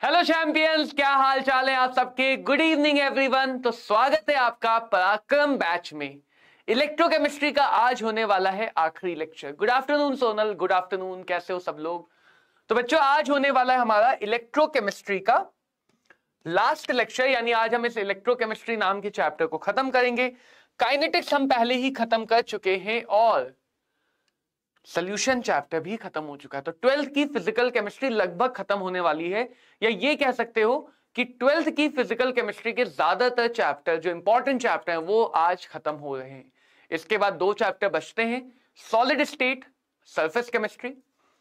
Hello champions, क्या हाल चाल है आप सबके। Good evening everyone. तो स्वागत है आपका पराक्रम बैच में। इलेक्ट्रोकेमिस्ट्री का आज होने वाला है आखिरी lecture. Good afternoon Sonal, good afternoon, कैसे हो सब लोग। तो बच्चों आज होने वाला है हमारा इलेक्ट्रोकेमिस्ट्री का लास्ट लेक्चर, यानी आज हम इस इलेक्ट्रोकेमिस्ट्री नाम के चैप्टर को खत्म करेंगे। काइनेटिक्स हम पहले ही खत्म कर चुके हैं और सोल्यूशन चैप्टर भी खत्म हो चुका है। तो 12th की फिजिकल केमिस्ट्री लगभग खत्म होने वाली है, या ये कह सकते हो कि 12th की फिजिकल केमिस्ट्री के ज्यादातर चैप्टर जो इंपॉर्टेंट चैप्टर हैं वो आज खत्म हो रहे हैं। इसके बाद दो चैप्टर बचते हैं, solid state, surface chemistry.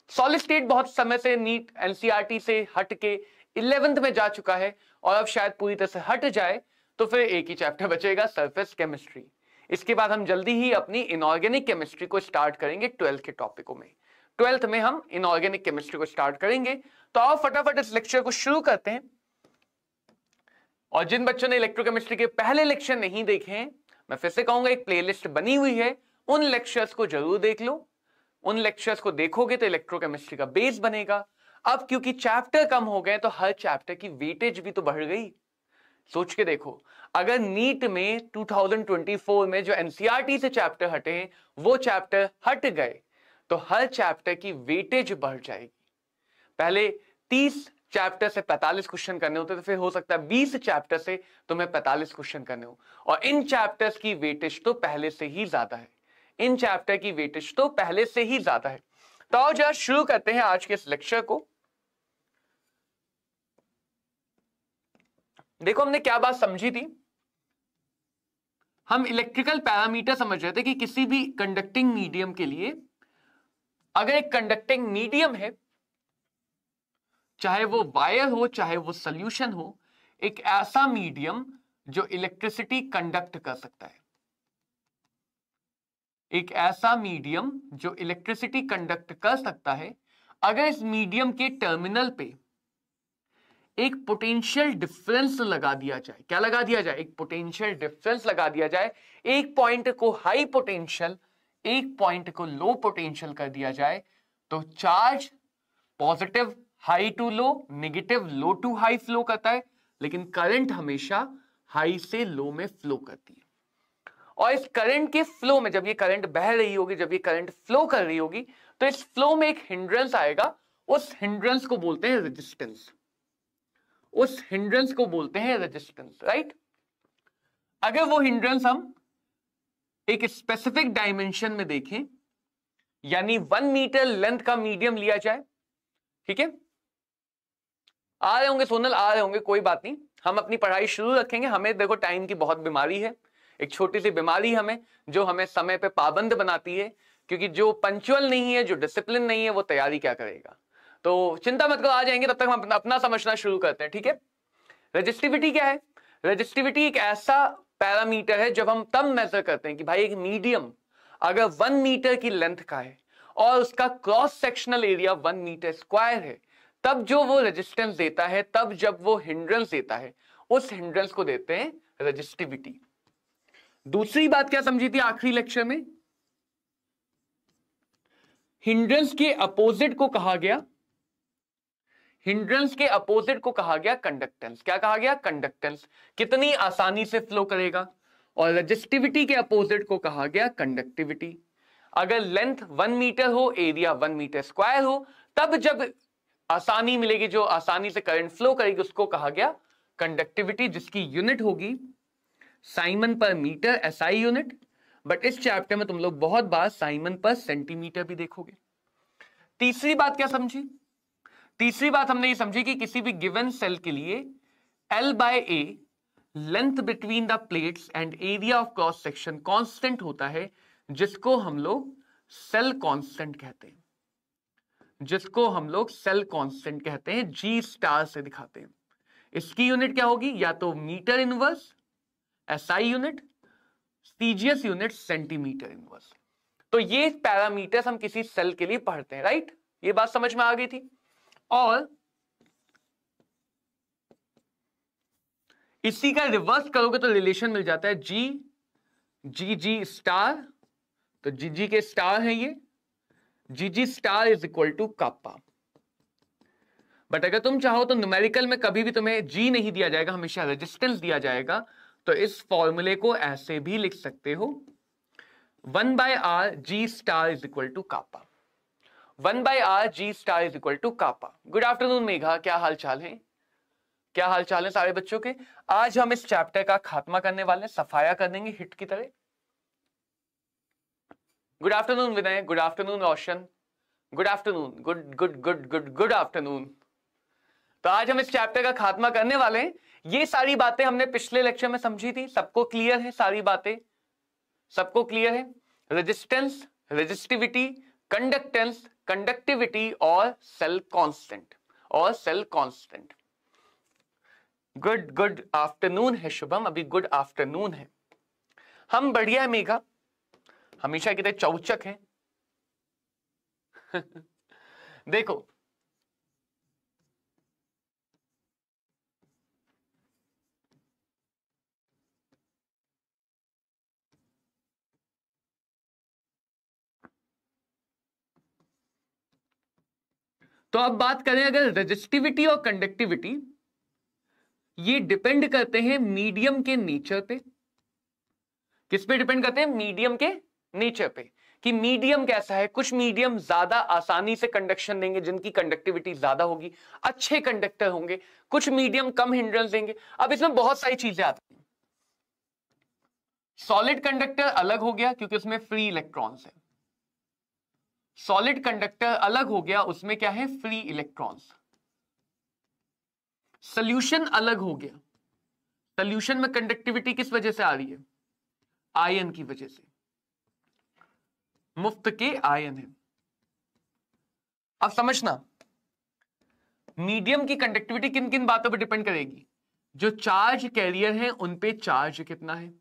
Solid state बहुत समय से नीट एनसीईआरटी से हट के 11th में जा चुका है और अब शायद पूरी तरह से हट जाए, तो फिर एक ही चैप्टर बचेगा, सरफेस केमिस्ट्री। इसके बाद हम जल्दी ही अपनी इनऑर्गेनिक केमिस्ट्री को स्टार्ट करेंगे 12th के टॉपिकों में। 12th में हम इनऑर्गेनिक केमिस्ट्री को स्टार्ट करेंगे। तो आओ फटाफट इस लेक्चर को शुरू करते हैं। और जिन बच्चों ने इलेक्ट्रोकेमिस्ट्री के पहले लेक्चर नहीं देखे हैं, मैं फिर से कहूंगा एक प्लेलिस्ट बनी हुई है, उन लेक्चर्स को जरूर देख लो। उन लेक्चर्स को देखोगे तो इलेक्ट्रोकेमिस्ट्री का बेस बनेगा। अब क्योंकि चैप्टर कम हो गए तो हर चैप्टर की वेटेज भी तो बढ़ गई। सोच के देखो, अगर नीट में 2024 में जो एनसीईआरटी से चैप्टर हटे हैं वो चैप्टर हट गए तो हर चैप्टर की वेटेज बढ़ जाएगी। पहले 30 चैप्टर से 45 क्वेश्चन करने होते तो फिर हो सकता है 20 चैप्टर से तुम्हें 45 क्वेश्चन करने हो। और इन चैप्टर्स की वेटेज तो पहले से ही ज्यादा है। इन चैप्टर की वेटेज तो पहले से ही ज्यादा है। तो आओ जरा शुरू करते हैं आज के इस लेक्चर को। देखो हमने क्या बात समझी थी। हम इलेक्ट्रिकल पैरामीटर समझ रहे थे कि किसी भी कंडक्टिंग मीडियम के लिए अगर एक कंडक्टिंग मीडियम है, चाहे वो वायर हो चाहे वो सॉल्यूशन हो, एक ऐसा मीडियम जो इलेक्ट्रिसिटी कंडक्ट कर सकता है, एक ऐसा मीडियम जो इलेक्ट्रिसिटी कंडक्ट कर सकता है, अगर इस मीडियम के टर्मिनल पे एक पोटेंशियल डिफरेंस लगा दिया जाए। क्या लगा दिया जाए? एक पोटेंशियल डिफरेंस लगा दिया जाए। एक पॉइंट को हाई पोटेंशियल, एक पॉइंट को लो पोटेंशियल कर दिया जाए, तो charge positive high to low, negative low to high flow करता है, लेकिन करंट हमेशा हाई से लो में फ्लो करती है। और इस करंट के फ्लो में, जब ये करंट बह रही होगी, जब ये करंट फ्लो कर रही होगी, तो इस फ्लो में एक हिंड्रेंस आएगा। उस हिंड्रेंस को बोलते हैं रेजिस्टेंस। उस हिंड्रेंस को बोलते हैं रेजिस्टेंस, राइट। अगर वो हिंड्रेंस हम एक स्पेसिफिक डायमेंशन में देखें, यानी 1 मीटर लेंथ का मीडियम लिया जाए, ठीक है। आ रहे होंगे सोनल, आ रहे होंगे, कोई बात नहीं, हम अपनी पढ़ाई शुरू रखेंगे। हमें देखो टाइम की बहुत बीमारी है, एक छोटी सी बीमारी हमें, जो हमें समय पे पाबंद बनाती है, क्योंकि जो पंक्चुअल नहीं है, जो डिसिप्लिन नहीं है, वो तैयारी क्या करेगा। तो चिंता मत करो, आ जाएंगे, तब तक हम अपना समझना शुरू करते हैं, ठीक है। रेजिस्टिविटी क्या है? रेजिस्टिविटी एक ऐसा पैरामीटर है जब हम तब मेजर करते हैं कि भाई एक मीडियम अगर 1 मीटर की लेंथ का है और उसका cross sectional area 1 metre square है, तब जो वो रेजिस्टेंस देता है, तब जब वो हिंड्रेंस देता है, उस हिंड्रेंस को देते हैं रेजिस्टिविटी। दूसरी बात क्या समझी थी आखिरी लेक्चर में? हिंड्रेंस के अपोजिट को कहा गया, हिंड्रेंस के अपोजिट को कहा गया कंडक्टेंस। क्या कहा गया? कंडक्टेंस। कितनी आसानी से फ्लो करेगा। और रेजिस्टिविटी के अपोजिट को कहा गया कंडक्टिविटी। अगर लेंथ 1 मीटर हो, एरिया 1 मीटर स्क्वायर हो, तब जब आसानी मिलेगी, जो आसानी से करंट फ्लो करेगी, उसको कहा गया कंडक्टिविटी, जिसकी यूनिट होगी साइमन पर मीटर, एसआई यूनिट। बट इस चैप्टर में तुम लोग बहुत बार साइमन पर सेंटीमीटर भी देखोगे। तीसरी बात क्या समझी? तीसरी बात हमने ये समझी कि किसी भी गिवन सेल के लिए L by A length between the plates and area of cross section constant होता है, जिसको हम लोग सेल कांस्टेंट कहते हैं, जिसको हम लोग सेल कांस्टेंट कहते हैं, G स्टार से दिखाते हैं। इसकी यूनिट क्या होगी? या तो metre inverse, SI unit, CGS unit centimetre inverse. तो ये पैरामीटर्स हम किसी सेल के लिए पढ़ते हैं, राइट। ये बात समझ में आ गई थी। और इसी का रिवर्स करोगे तो रिलेशन मिल जाता है जी स्टार। तो जी के स्टार है ये, G star is equal to kappa. But अगर तुम चाहो तो न्यूमेरिकल में कभी भी तुम्हें जी नहीं दिया जाएगा, हमेशा रेजिस्टेंस दिया जाएगा। तो इस फॉर्मूले को ऐसे भी लिख सकते हो, 1/r g star is equal to kappa. 1/r g star is equal to kappa. Good afternoon Megha, क्या हाल चाल है? क्या हाल चाल है सारे बच्चों के? आज हम इस चैप्टर का खात्मा करने वाले हैं, सफाया कर देंगे हिट की तरह। Good afternoon Vinay, good afternoon Roshan, good afternoon, good good good good good afternoon. तो आज हम इस चैप्टर का खात्मा करने वाले हैं। ये सारी बातें हमने पिछले लेक्चर में समझी थी, सबको क्लियर है? सारी बातें सबको क्लियर है? रेजिस्टेंस, रेजिस्टिविटी, कंडक्टेंस, कंडक्टिविटी और सेल कांस्टेंट, और cell constant. Good good afternoon है शुभम, अभी गुड आफ्टरनून है। हम बढ़िया है मेघा, हमेशा की तरह चौचक है। देखो तो अब बात करें अगर रेजिस्टिविटी और कंडक्टिविटी, ये डिपेंड करते हैं मीडियम के नेचर पे। किस पे डिपेंड करते हैं? मीडियम के नेचर पे, कि मीडियम कैसा है। कुछ मीडियम ज्यादा आसानी से कंडक्शन देंगे, जिनकी कंडक्टिविटी ज्यादा होगी, अच्छे कंडक्टर होंगे। कुछ मीडियम कम हिंड्रेंस देंगे। अब इसमें बहुत सारी चीजें आती हैं। सॉलिड कंडक्टर अलग हो गया क्योंकि उसमें फ्री इलेक्ट्रॉन्स है। सॉलिड कंडक्टर अलग हो गया, उसमें क्या है? Free electrons. सोल्यूशन अलग हो गया। सोल्यूशन में कंडक्टिविटी किस वजह से आ रही है? आयन की वजह से, मुफ्त के आयन है। अब समझना, मीडियम की कंडक्टिविटी किन किन बातों पर डिपेंड करेगी? जो चार्ज कैरियर है उन पे चार्ज कितना है,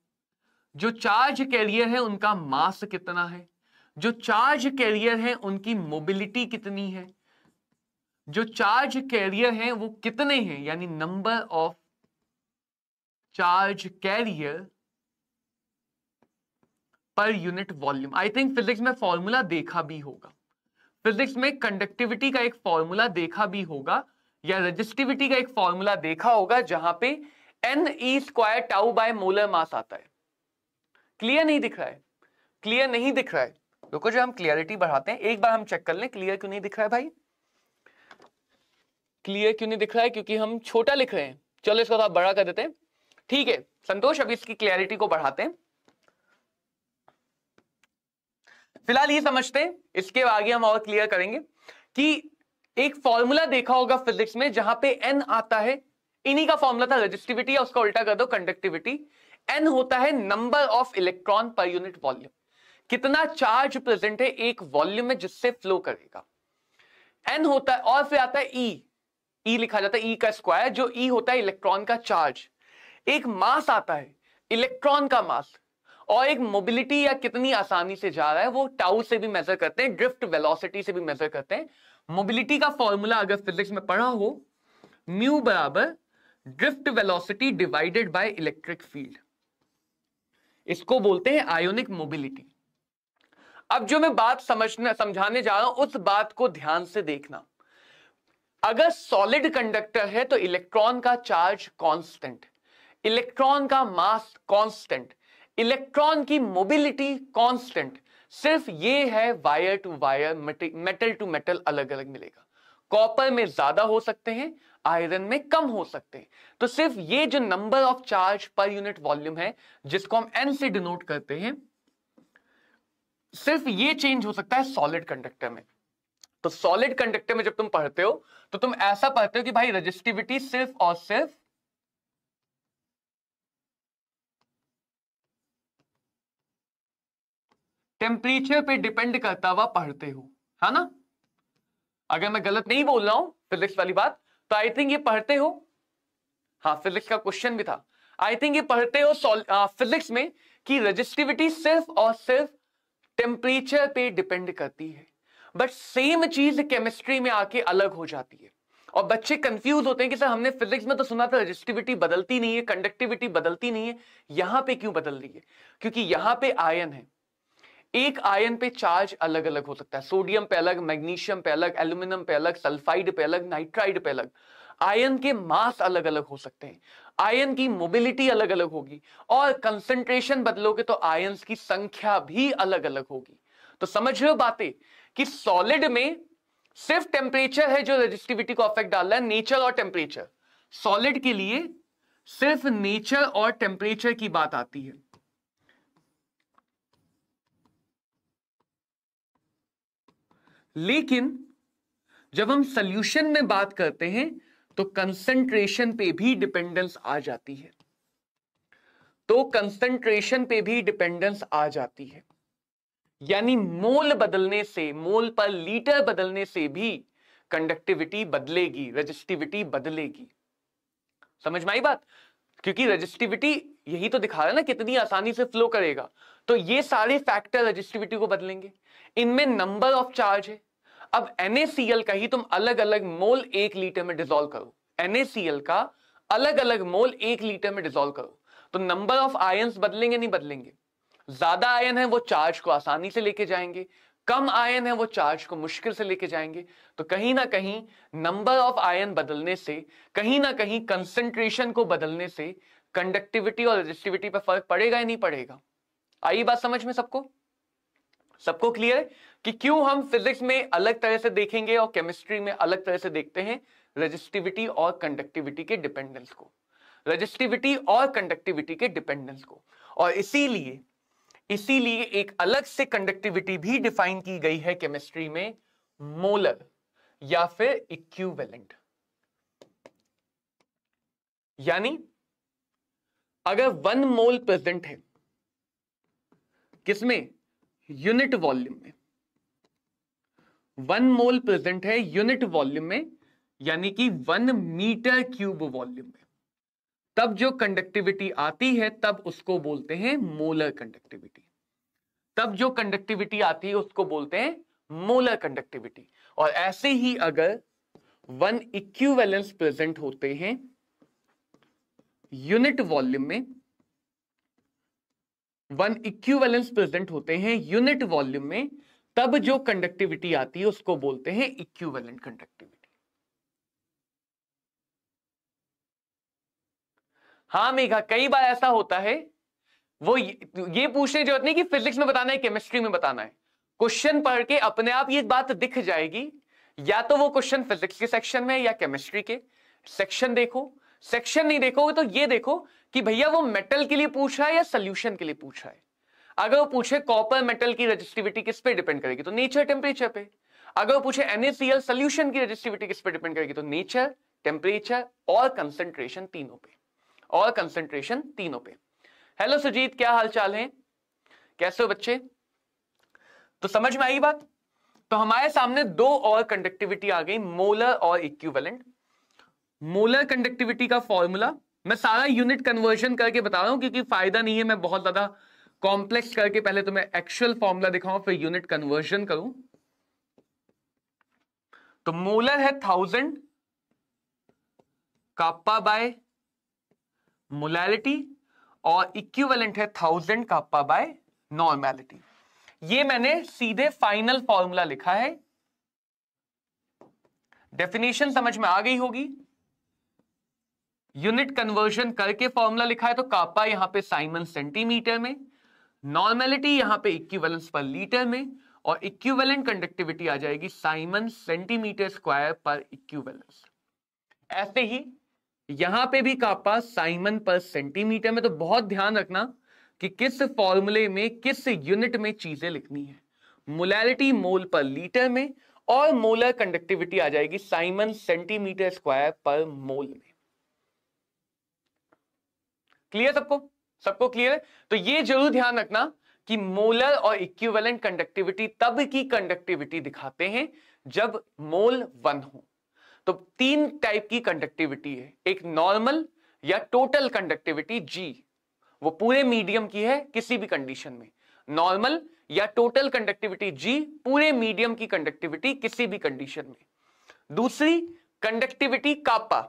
जो चार्ज कैरियर है उनका मास कितना है, जो चार्ज कैरियर है उनकी मोबिलिटी कितनी है, जो चार्ज कैरियर है वो कितने हैं, यानी number of charge carrier per unit volume. I think physics में फॉर्मूला देखा भी होगा, फिजिक्स में कंडक्टिविटी का एक फॉर्मूला देखा भी होगा, या रेजिस्टिविटी का एक फॉर्मूला देखा होगा, जहां पे Ne² tau by molar mass आता है। क्लियर नहीं दिख रहा है? क्लियर नहीं दिख रहा है? रुको जो हम क्लियरिटी बढ़ाते हैं, एक बार हम चेक कर लें क्लियर क्यों नहीं दिख रहा है भाई। क्लियर क्यों नहीं दिख रहा है? क्योंकि हम छोटा लिख रहे हैं। चलो इसको थोड़ा बड़ा कर देते हैं। ठीक है संतोष, अभी इसकी क्लियरिटी को बढ़ाते हैं। फिलहाल ये समझते हैं, इसके आगे हम और क्लियर करेंगे कि एक फॉर्मूला देखा होगा फिजिक्स में जहां पे n आता है, इन्हीं का फॉर्मूला था रेजिस्टिविटी, या उसका उल्टा कर दो कंडक्टिविटी। n होता है number of electron per unit volume, कितना चार्ज प्रेजेंट है एक वॉल्यूम में जिससे फ्लो करेगा, n होता है। और फिर आता है E लिखा जाता है E का स्क्वायर, जो E होता है इलेक्ट्रॉन का चार्ज। एक मास आता है, इलेक्ट्रॉन का मास, और एक मोबिलिटी या कितनी आसानी से जा रहा है, वो टाउ से भी मेजर करते हैं, ड्रिफ्ट वेलोसिटी से भी मेजर करते हैं। मोबिलिटी का फॉर्मूला अगर फिजिक्स में पढ़ा हो, म्यू बराबर drift velocity divided by electric field, इसको बोलते हैं आयोनिक मोबिलिटी। अब जो मैं बात समझाने जा रहा हूं, उस बात को ध्यान से देखना। अगर सॉलिड कंडक्टर है तो इलेक्ट्रॉन का चार्ज कांस्टेंट, इलेक्ट्रॉन का मास कांस्टेंट, इलेक्ट्रॉन की मोबिलिटी कांस्टेंट। सिर्फ ये है wire to wire, metal to metal अलग अलग मिलेगा। कॉपर में ज्यादा हो सकते हैं, आयरन में कम हो सकते हैं। तो सिर्फ ये जो number of charge per unit volume है, जिसको हम n से डिनोट करते हैं, सिर्फ ये चेंज हो सकता है सॉलिड कंडक्टर में। तो सॉलिड कंडक्टर में जब तुम पढ़ते हो तो तुम ऐसा पढ़ते हो कि भाई रेजिस्टिविटी सिर्फ और सिर्फ टेम्परेचर पे डिपेंड करता हुआ पढ़ते हो, है ना? अगर मैं गलत नहीं बोल रहा हूं फिजिक्स वाली बात, तो आई थिंक ये पढ़ते हो। हाँ, फिजिक्स का क्वेश्चन भी था। आई थिंक ये पढ़ते हो फिजिक्स में कि रेजिस्टिविटी सिर्फ और सिर्फ टेम्परेचर पे डिपेंड करती है। बट सेम चीज केमिस्ट्री में आके अलग हो जाती है, और बच्चे कंफ्यूज होते हैं कि सर हमने फिजिक्स में तो सुना था रेजिस्टिविटी बदलती नहीं है, कंडक्टिविटी बदलती नहीं है, यहां पे क्यों बदल रही है? क्योंकि यहां पे आयन है। एक आयन पे चार्ज अलग अलग हो सकता है, सोडियम पे अलग, मैग्नीशियम पे अलग, एल्यूमिनियम पे अलग, सल्फाइड पे अलग, नाइट्राइड पे अलग। आयन के मास अलग अलग हो सकते हैं, आयन की मोबिलिटी अलग अलग होगी, और कंसंट्रेशन बदलोगे तो आयंस की संख्या भी अलग अलग होगी। तो समझ रहे हो बातें कि सॉलिड में सिर्फ टेम्परेचर है जो रेजिस्टिविटी को अफेक्ट डाल रहा है, नेचर और टेम्परेचर। सॉलिड के लिए सिर्फ नेचर और टेम्परेचर की बात आती है। लेकिन जब हम सॉल्यूशन में बात करते हैं तो कंसंट्रेशन पे भी डिपेंडेंस आ जाती है, तो कंसंट्रेशन पे भी डिपेंडेंस आ जाती है। यानी मोल बदलने से, मोल पर लीटर बदलने से भी कंडक्टिविटी बदलेगी, रेजिस्टिविटी बदलेगी। समझ में आई बात? क्योंकि रेजिस्टिविटी यही तो दिखा रहा है ना कितनी आसानी से फ्लो करेगा। तो ये सारे फैक्टर रेजिस्टिविटी को बदलेंगे। इनमें नंबर ऑफ चार्ज है। अब NaCl का ही तुम अलग अलग मोल 1 लीटर में डिसॉल्व करो, NaCl का अलग अलग मोल 1 लीटर में डिसॉल्व करो, तो नंबर ऑफ आयंस बदलेंगे नहीं बदलेंगे? ज्यादा आयन है वो चार्ज को आसानी से लेके जाएंगे, कम आयन है वो चार्ज को मुश्किल से लेके जाएंगे। तो कहीं ना कहीं नंबर ऑफ आयन बदलने से, कहीं ना कहीं कंसंट्रेशन को बदलने से कंडक्टिविटी और रेजिस्टिविटी पर फर्क पड़ेगा या नहीं पड़ेगा? आई बात समझ में सबको? सबको क्लियर है कि क्यों हम फिजिक्स में अलग तरह से देखेंगे और केमिस्ट्री में अलग तरह से देखते हैं रेजिस्टिविटी और कंडक्टिविटी के डिपेंडेंस को, रेजिस्टिविटी और कंडक्टिविटी के डिपेंडेंस को। और इसीलिए एक अलग से कंडक्टिविटी भी डिफाइन की गई है केमिस्ट्री में, मोलर या फिर इक्विवेलेंट। यानी अगर 1 मोल प्रेजेंट है किसमें? यूनिट वॉल्यूम में। 1 मोल प्रेजेंट है यूनिट वॉल्यूम में, यानी कि 1 मीटर क्यूब वॉल्यूम में, तब जो कंडक्टिविटी आती है तब उसको बोलते हैं मोलर कंडक्टिविटी। तब जो कंडक्टिविटी आती है उसको बोलते हैं मोलर कंडक्टिविटी। और ऐसे ही अगर 1 इक्विवेलेंस प्रेजेंट होते हैं यूनिट वॉल्यूम में, 1 इक्विवेलेंस प्रेजेंट होते हैं यूनिट वॉल्यूम में, तब जो कंडक्टिविटी आती है उसको बोलते हैं इक्विवेलेंट कंडक्टिविटी। हाँ मेघा, कई बार ऐसा होता है, वो ये पूछने जरूरत नहीं कि फिजिक्स में बताना है केमिस्ट्री में बताना है, क्वेश्चन पढ़ के अपने आप ये बात दिख जाएगी। या तो वो क्वेश्चन फिजिक्स के सेक्शन में या केमिस्ट्री के सेक्शन देखो, सेक्शन नहीं देखोगे तो ये देखो कि भैया वो मेटल के लिए पूछ रहा है या सोल्यूशन के लिए पूछ रहा है। अगर वो पूछे कॉपर मेटल की रेजिस्टिविटी किस पे डिपेंड करेगी, तो नेचर टेम्परेचर पे। अगर वो पूछे NaCl सोल्यूशन की रेजिस्टिविटी किस पे डिपेंड करेगी, तो नेचर, टेम्परेचर और कंसंट्रेशन तीनों पे, और कंसंट्रेशन तीनों पे। हेलो सुजीत, क्या हाल चाल है, कैसे हो बच्चे? तो समझ में आई बात? तो हमारे सामने 2 और कंडक्टिविटी आ गई, मोलर और इक्विवेलेंट। मोलर कंडक्टिविटी का फॉर्मूला मैं सारा यूनिट कन्वर्जन करके बता रहा हूं, क्योंकि फायदा नहीं है मैं बहुत ज्यादा कॉम्प्लेक्स करके पहले तुम्हें एक्चुअल फॉर्मूला दिखाऊं फिर यूनिट कन्वर्जन करूं। तो मोलर है 1000 काप्पा बाय मोलैरिटी, और इक्विवेलेंट है 1000 काप्पा बाय नॉर्मेलिटी। ये मैंने सीधे फाइनल फॉर्मूला लिखा है, डेफिनेशन समझ में आ गई होगी। यूनिट कन्वर्जन करके फॉर्मूला लिखा है, तो काप्पा यहां पे साइमन सेंटीमीटर में, नॉर्मेलिटी यहां पे इक्विवेलेंस पर लीटर में, और इक्विवेलेंट कंडक्टिविटी आ जाएगी साइमन सेंटीमीटर स्क्वायर पर इक्विवेलेंस। ऐसे ही यहां पे भी काप्पा साइमन पर सेंटीमीटर में। तो बहुत ध्यान रखना कि किस फॉर्मूले में किस यूनिट में चीजें लिखनी है। मोलैरिटी मोल पर लीटर में, और मोलर कंडक्टिविटी आ जाएगी साइमन सेंटीमीटर स्क्वायर पर मोल में। क्लियर सबको? सबको क्लियर है? तो ये जरूर ध्यान रखना कि मोलर और इक्विवेलेंट कंडक्टिविटी तब की कंडक्टिविटी दिखाते हैं जब मोल 1 हो। तो 3 टाइप की कंडक्टिविटी है, एक नॉर्मल या टोटल कंडक्टिविटी G, वो पूरे मीडियम की है किसी भी कंडीशन में। नॉर्मल या टोटल कंडक्टिविटी G, पूरे मीडियम की कंडक्टिविटी किसी भी कंडीशन में। दूसरी कंडक्टिविटी काप्पा,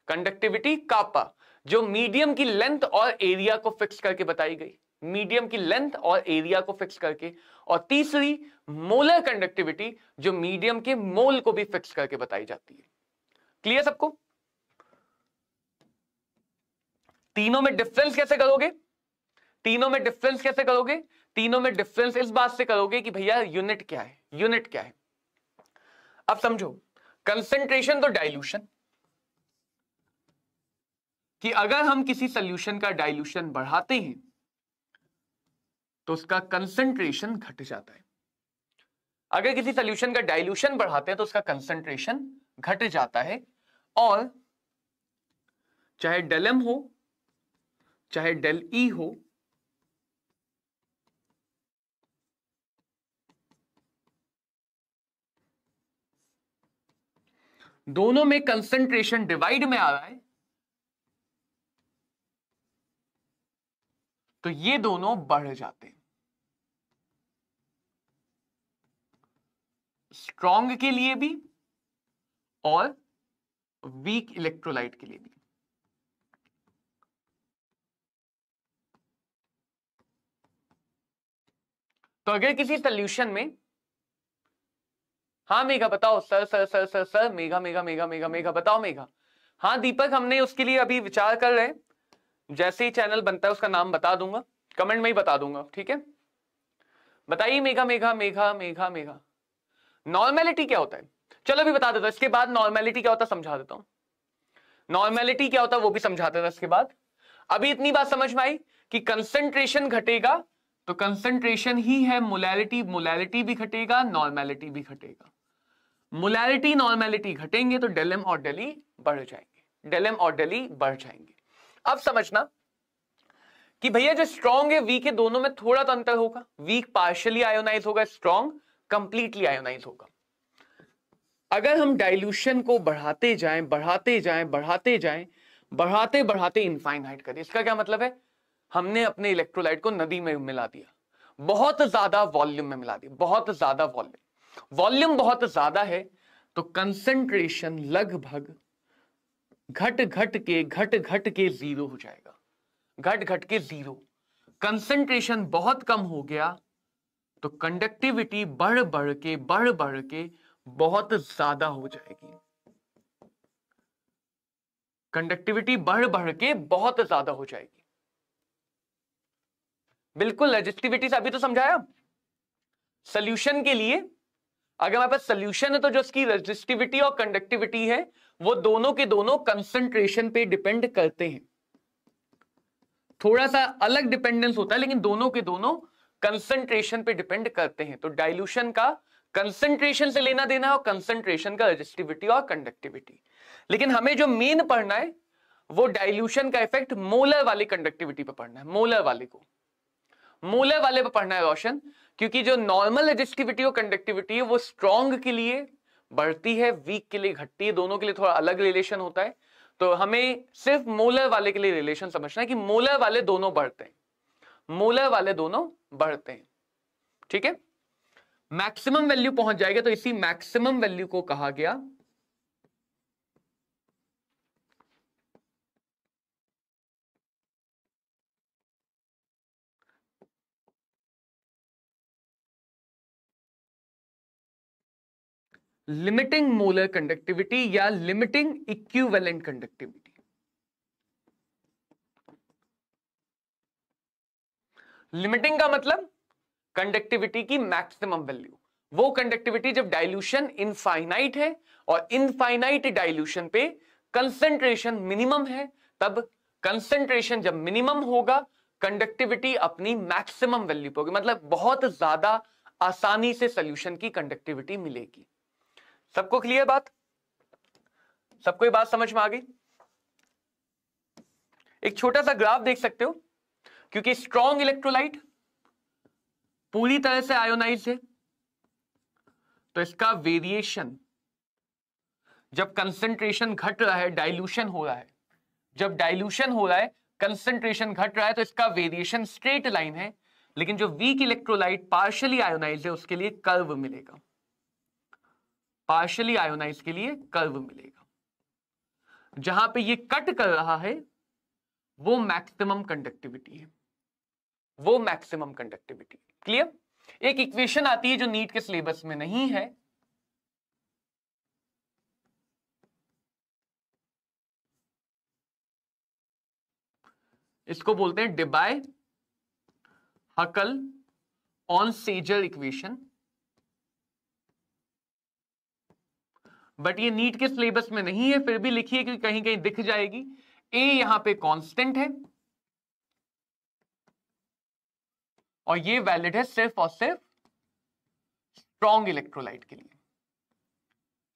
कंडक्टिविटी काप्पा, जो मीडियम की लेंथ और एरिया को फिक्स करके बताई गई, मीडियम की लेंथ और एरिया को फिक्स करके। और तीसरी मोलर कंडक्टिविटी, जो मीडियम के मोल को भी फिक्स करके बताई जाती है। क्लियर सबको? तीनों में डिफरेंस कैसे करोगे? तीनों में डिफरेंस कैसे करोगे? तीनों में डिफरेंस इस बात से करोगे कि भैया यूनिट क्या है, यूनिट क्या है। अब समझो, कंसंट्रेशन तो डाइल्यूशन, कि अगर हम किसी सॉल्यूशन का डाइल्यूशन बढ़ाते हैं तो उसका कंसंट्रेशन घट जाता है। अगर किसी सॉल्यूशन का डाइल्यूशन बढ़ाते हैं तो उसका कंसंट्रेशन घट जाता है। और चाहे डेल एम हो चाहे डेल ई हो, दोनों में कंसंट्रेशन डिवाइड में आ रहा है, तो ये दोनों बढ़ जाते हैं। स्ट्रॉन्ग के लिए भी और वीक इलेक्ट्रोलाइट के लिए भी। तो अगर किसी सॉल्यूशन में, हाँ मेघा बताओ, sir sir sir sir sir, Megha Megha Megha Megha Megha बताओ मेघा। हाँ दीपक, हमने उसके लिए अभी विचार कर रहे हैं, जैसे ही चैनल बनता है उसका नाम बता दूंगा, कमेंट में ही बता दूंगा, ठीक है? बताइए मेघा मेघा मेघा मेघा मेघा, नॉर्मेलिटी क्या होता है? चलो अभी बता देता हूं, इसके बाद नॉर्मेलिटी क्या होता है समझा देता हूं। नॉर्मेलिटी क्या होता है वो भी समझा देता इसके बाद। अभी इतनी बात समझ में आई कि कंसंट्रेशन घटेगा तो कंसंट्रेशन ही है मोलैरिटी, मोलैरिटी भी घटेगा, नॉर्मेलिटी भी घटेगा। मोलैरिटी नॉर्मेलिटी घटेंगे तो डेल एम और डेल ई बढ़ जाएंगे, डेल एम और डेल ई बढ़ जाएंगे। अब समझना कि भैया जो स्ट्रॉन्ग है वीक है, दोनों में थोड़ा तो अंतर होगा। वीक पार्शियली आयोनाइज होगा, स्ट्रॉन्ग कंप्लीटली आयोनाइज होगा। अगर हम डाइल्यूशन को बढ़ाते जाएं बढ़ाते जाएं बढ़ाते जाएं बढ़ाते बढ़ाते इनफाइनाइट करें, इसका क्या मतलब है? हमने अपने इलेक्ट्रोलाइट को नदी में मिला दिया, बहुत ज्यादा वॉल्यूम में मिला दिया, बहुत ज्यादा वॉल्यूम बहुत ज्यादा है, तो कंसंट्रेशन लगभग घट घट के जीरो हो जाएगा, घट घट के जीरो। कंसंट्रेशन बहुत कम हो गया तो कंडक्टिविटी बढ़ बढ़ के बहुत ज्यादा हो जाएगी, कंडक्टिविटी बढ़ के बहुत ज्यादा हो जाएगी। बिल्कुल रेजिस्टिविटी से अभी तो समझाया। सॉल्यूशन के लिए अगर हमारे पास सॉल्यूशन है तो जो उसकी रेजिस्टिविटी और कंडक्टिविटी है वो दोनों के दोनों कंसंट्रेशन पे डिपेंड करते हैं। थोड़ा सा अलग डिपेंडेंस होता है लेकिन दोनों के दोनों कंसंट्रेशन पे डिपेंड करते हैं। तो डाइल्यूशन का कंसंट्रेशन से लेना देना और कंसंट्रेशन का रेजिस्टिविटी और कंडक्टिविटी। लेकिन हमें जो मेन पढ़ना है वो डाइल्यूशन का इफेक्ट मोलर वाली कंडक्टिविटी पे पढ़ना है, मोलर वाले को, मोलर वाले पे पढ़ना है रोशन। क्योंकि जो नॉर्मल रेजिस्टिविटी और कंडक्टिविटी है वो स्ट्रॉन्ग के लिए बढ़ती है, वीक के लिए घटती है, दोनों के लिए थोड़ा अलग रिलेशन होता है। तो हमें सिर्फ मोलर वाले के लिए रिलेशन समझना है कि मोलर वाले दोनों बढ़ते हैं, मोलर वाले दोनों बढ़ते हैं, ठीक है? मैक्सिमम वैल्यू पहुंच जाएगा तो इसी मैक्सिमम वैल्यू को कहा गया लिमिटिंग मोलर कंडक्टिविटी या लिमिटिंग इक्विवेलेंट कंडक्टिविटी। लिमिटिंग का मतलब कंडक्टिविटी की मैक्सिमम वैल्यू, वो कंडक्टिविटी जब डाइल्यूशन इनफाइनाइट है और इनफाइनाइट डाइल्यूशन पे कंसंट्रेशन मिनिमम है, तब कंसंट्रेशन जब मिनिमम होगा कंडक्टिविटी अपनी मैक्सिमम वैल्यू पे होगी, मतलब बहुत ज्यादा आसानी से सॉल्यूशन की कंडक्टिविटी मिलेगी। सबको क्लियर बात? सबको ये बात समझ में आ गई? एक छोटा सा ग्राफ देख सकते हो, क्योंकि स्ट्रॉन्ग इलेक्ट्रोलाइट पूरी तरह से आयोनाइज है तो इसका वेरिएशन जब कंसंट्रेशन घट रहा है, डाइल्यूशन हो रहा है, जब डाइल्यूशन हो रहा है कंसंट्रेशन घट रहा है तो इसका वेरिएशन स्ट्रेट लाइन है। लेकिन जो वीक इलेक्ट्रोलाइट पार्शियली आयोनाइज है उसके लिए कर्व मिलेगा, पार्शियली आयोनाइज के लिए कर्व मिलेगा। जहां पे ये कट कर रहा है वो मैक्सिमम कंडक्टिविटी है, वो मैक्सिमम कंडक्टिविटी। क्लियर? एक इक्वेशन आती है जो नीट के सिलेबस में नहीं है, इसको बोलते हैं डेबाय हकल ऑन-सेजर इक्वेशन, बट ये नीट के सिलेबस में नहीं है, फिर भी लिखिए कि कहीं कहीं दिख जाएगी। ए यहां पे कांस्टेंट है और ये वैलिड है सिर्फ और सिर्फ स्ट्रॉन्ग इलेक्ट्रोलाइट के लिए।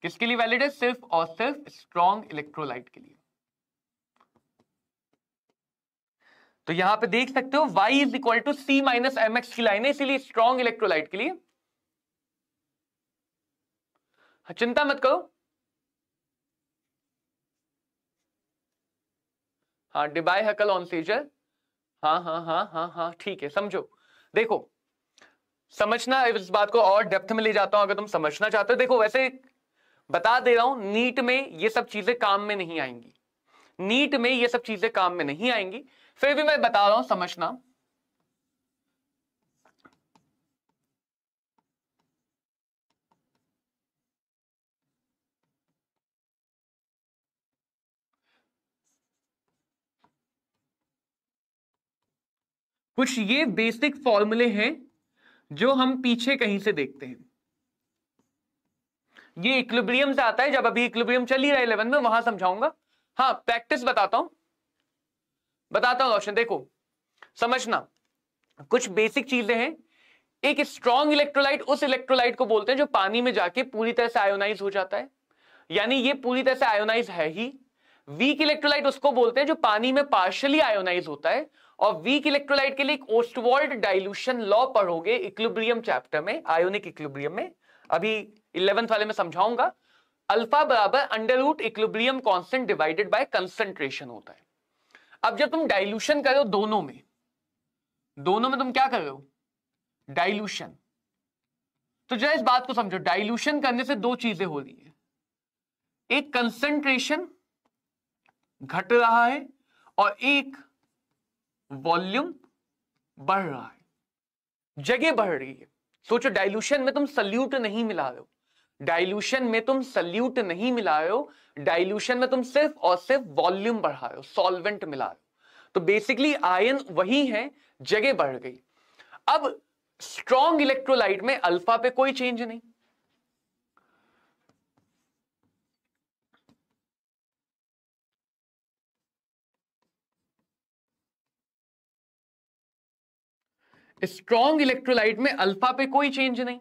किसके लिए वैलिड है? सिर्फ और सिर्फ स्ट्रॉन्ग इलेक्ट्रोलाइट के लिए। तो यहां पे देख सकते हो y is equal to C minus M X की लाइन है, इसीलिए स्ट्रॉन्ग इलेक्ट्रोलाइट के लिए। चिंता मत करो, हाँ डिबाय हकल ऑन सेजर, हाँ हाँ हाँ हाँ हाँ ठीक है, समझो। देखो समझना, इस बात को और डेप्थ में ले जाता हूं अगर तुम समझना चाहते हो। देखो वैसे बता दे रहा हूं, नीट में ये सब चीजें काम में नहीं आएंगी, नीट में ये सब चीजें काम में नहीं आएंगी, फिर भी मैं बता रहा हूं, समझना। कुछ ये बेसिक फॉर्मूले हैं जो हम पीछे कहीं से देखते हैं। ये इक्विलिब्रियम से आता है, जब अभी इक्विलिब्रियम चल ही रहा है 11 में, वहां समझाऊंगा। हाँ प्रैक्टिस बताता हूं रोशन। देखो समझना, कुछ बेसिक चीजें हैं। एक स्ट्रॉन्ग इलेक्ट्रोलाइट उस इलेक्ट्रोलाइट को बोलते हैं जो पानी में जाके पूरी तरह से आयोनाइज हो जाता है, यानी ये पूरी तरह से आयोनाइज है ही। वीक इलेक्ट्रोलाइट उसको बोलते हैं जो पानी में पार्शियली आयोनाइज होता है। और वीक इलेक्ट्रोलाइट के लिए एक ओस्टवाल्ड डाइल्यूशन लॉ पढ़ोगे इक्विलिब्रियम चैप्टर में, आयोनिक इक्विलिब्रियम में, अभी 11th वाले में समझाऊंगा। अल्फा बराबर under root equilibrium constant divided by concentration होता है। अब जब तुम डाइल्यूशन करो दोनों में तुम क्या कर रहे हो? डाइल्यूशन। तो जरा इस बात को समझो, डाइल्यूशन करने से दो चीजें हो रही है, एक कंसंट्रेशन घट रहा है और एक वॉल्यूम बढ़ रहा है, जगह बढ़ रही है। सोचो डाइल्यूशन में तुम सल्यूट नहीं मिला रहे हो, डाइल्यूशन में तुम सल्यूट नहीं मिला रहे हो, डाइल्यूशन में तुम सिर्फ और सिर्फ वॉल्यूम बढ़ा रहे हो, सॉल्वेंट मिला रहे हो। तो बेसिकली आयन वही है, जगह बढ़ गई। अब स्ट्रॉन्ग इलेक्ट्रोलाइट में अल्फा पे कोई चेंज नहीं, स्ट्रॉन्ग इलेक्ट्रोलाइट में अल्फा पे कोई चेंज नहीं।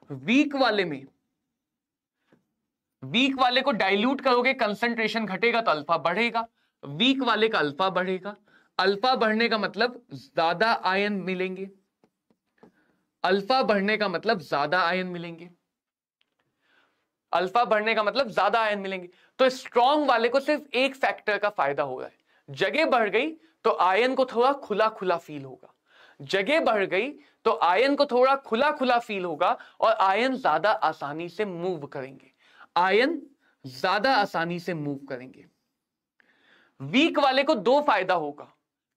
वीक वाले को डाइल्यूट करोगे, कंसंट्रेशन घटेगा तो अल्फा बढ़ेगा, वीक वाले का अल्फा बढ़ेगा। अल्फा बढ़ने का मतलब ज्यादा आयन मिलेंगे, अल्फा बढ़ने का मतलब ज्यादा आयन मिलेंगे, अल्फा बढ़ने का मतलब ज्यादा आयन मिलेंगे। तो स्ट्रॉन्ग वाले को सिर्फ एक फैक्टर का फायदा हो रहा है, जगह बढ़ गई तो आयन को थोड़ा खुला खुला फील होगा, जगह बढ़ गई तो आयन को थोड़ा खुला खुला फील होगा और आयन ज्यादा आसानी से मूव करेंगे, आयन ज्यादा आसानी से मूव करेंगे। वीक वाले को दो फायदा होगा,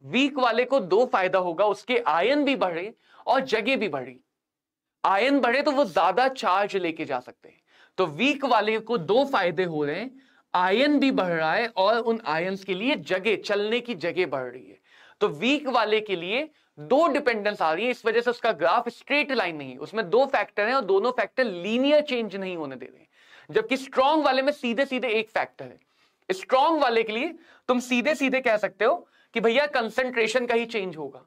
वीक वाले को दो फायदा होगा, उसके आयन भी बढ़े और जगह भी बढ़ी। आयन बढ़े तो वो ज्यादा चार्ज लेके जा सकते हैं। तो वीक वाले को दो फायदे हो रहे हैं, आयन भी बढ़ रहा है और उन आयंस के लिए जगह, चलने की जगह बढ़ रही है। तो वीक वाले के लिए दो डिपेंडेंस आ रही है, इस वजह से उसका ग्राफ स्ट्रेट लाइन नहीं है, उसमें दो फैक्टर हैं और दोनों फैक्टर लीनियर चेंज नहीं होने दे रहे हैं। जबकि स्ट्रॉन्ग वाले में सीधे सीधे एक फैक्टर है। स्ट्रॉन्ग वाले के लिए तुम सीधे सीधे कह सकते हो कि भैया कंसंट्रेशन का ही चेंज होगा,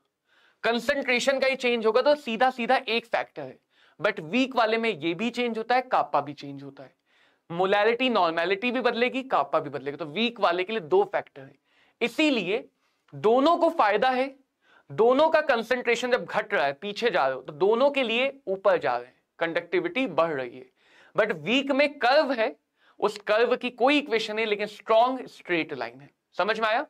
कंसंट्रेशन का ही चेंज होगा, तो सीधा सीधा एक फैक्टर है। बट वीक वाले में ये भी चेंज होता है, कापा भी चेंज होता है, मोलैरिटी नॉर्मेलिटी भी बदलेगी, कापा भी बदलेगा। तो वीक वाले के लिए दो फैक्टर है, इसीलिए दोनों को फायदा है। दोनों का कंसंट्रेशन जब घट रहा है, पीछे जा रहे हो, तो दोनों के लिए ऊपर जा रहे हैं, कंडक्टिविटी बढ़ रही है। बट वीक में कर्व है, उस कर्व की कोई इक्वेशन नहीं, लेकिन स्ट्रॉन्ग स्ट्रेट लाइन है। समझ में आया?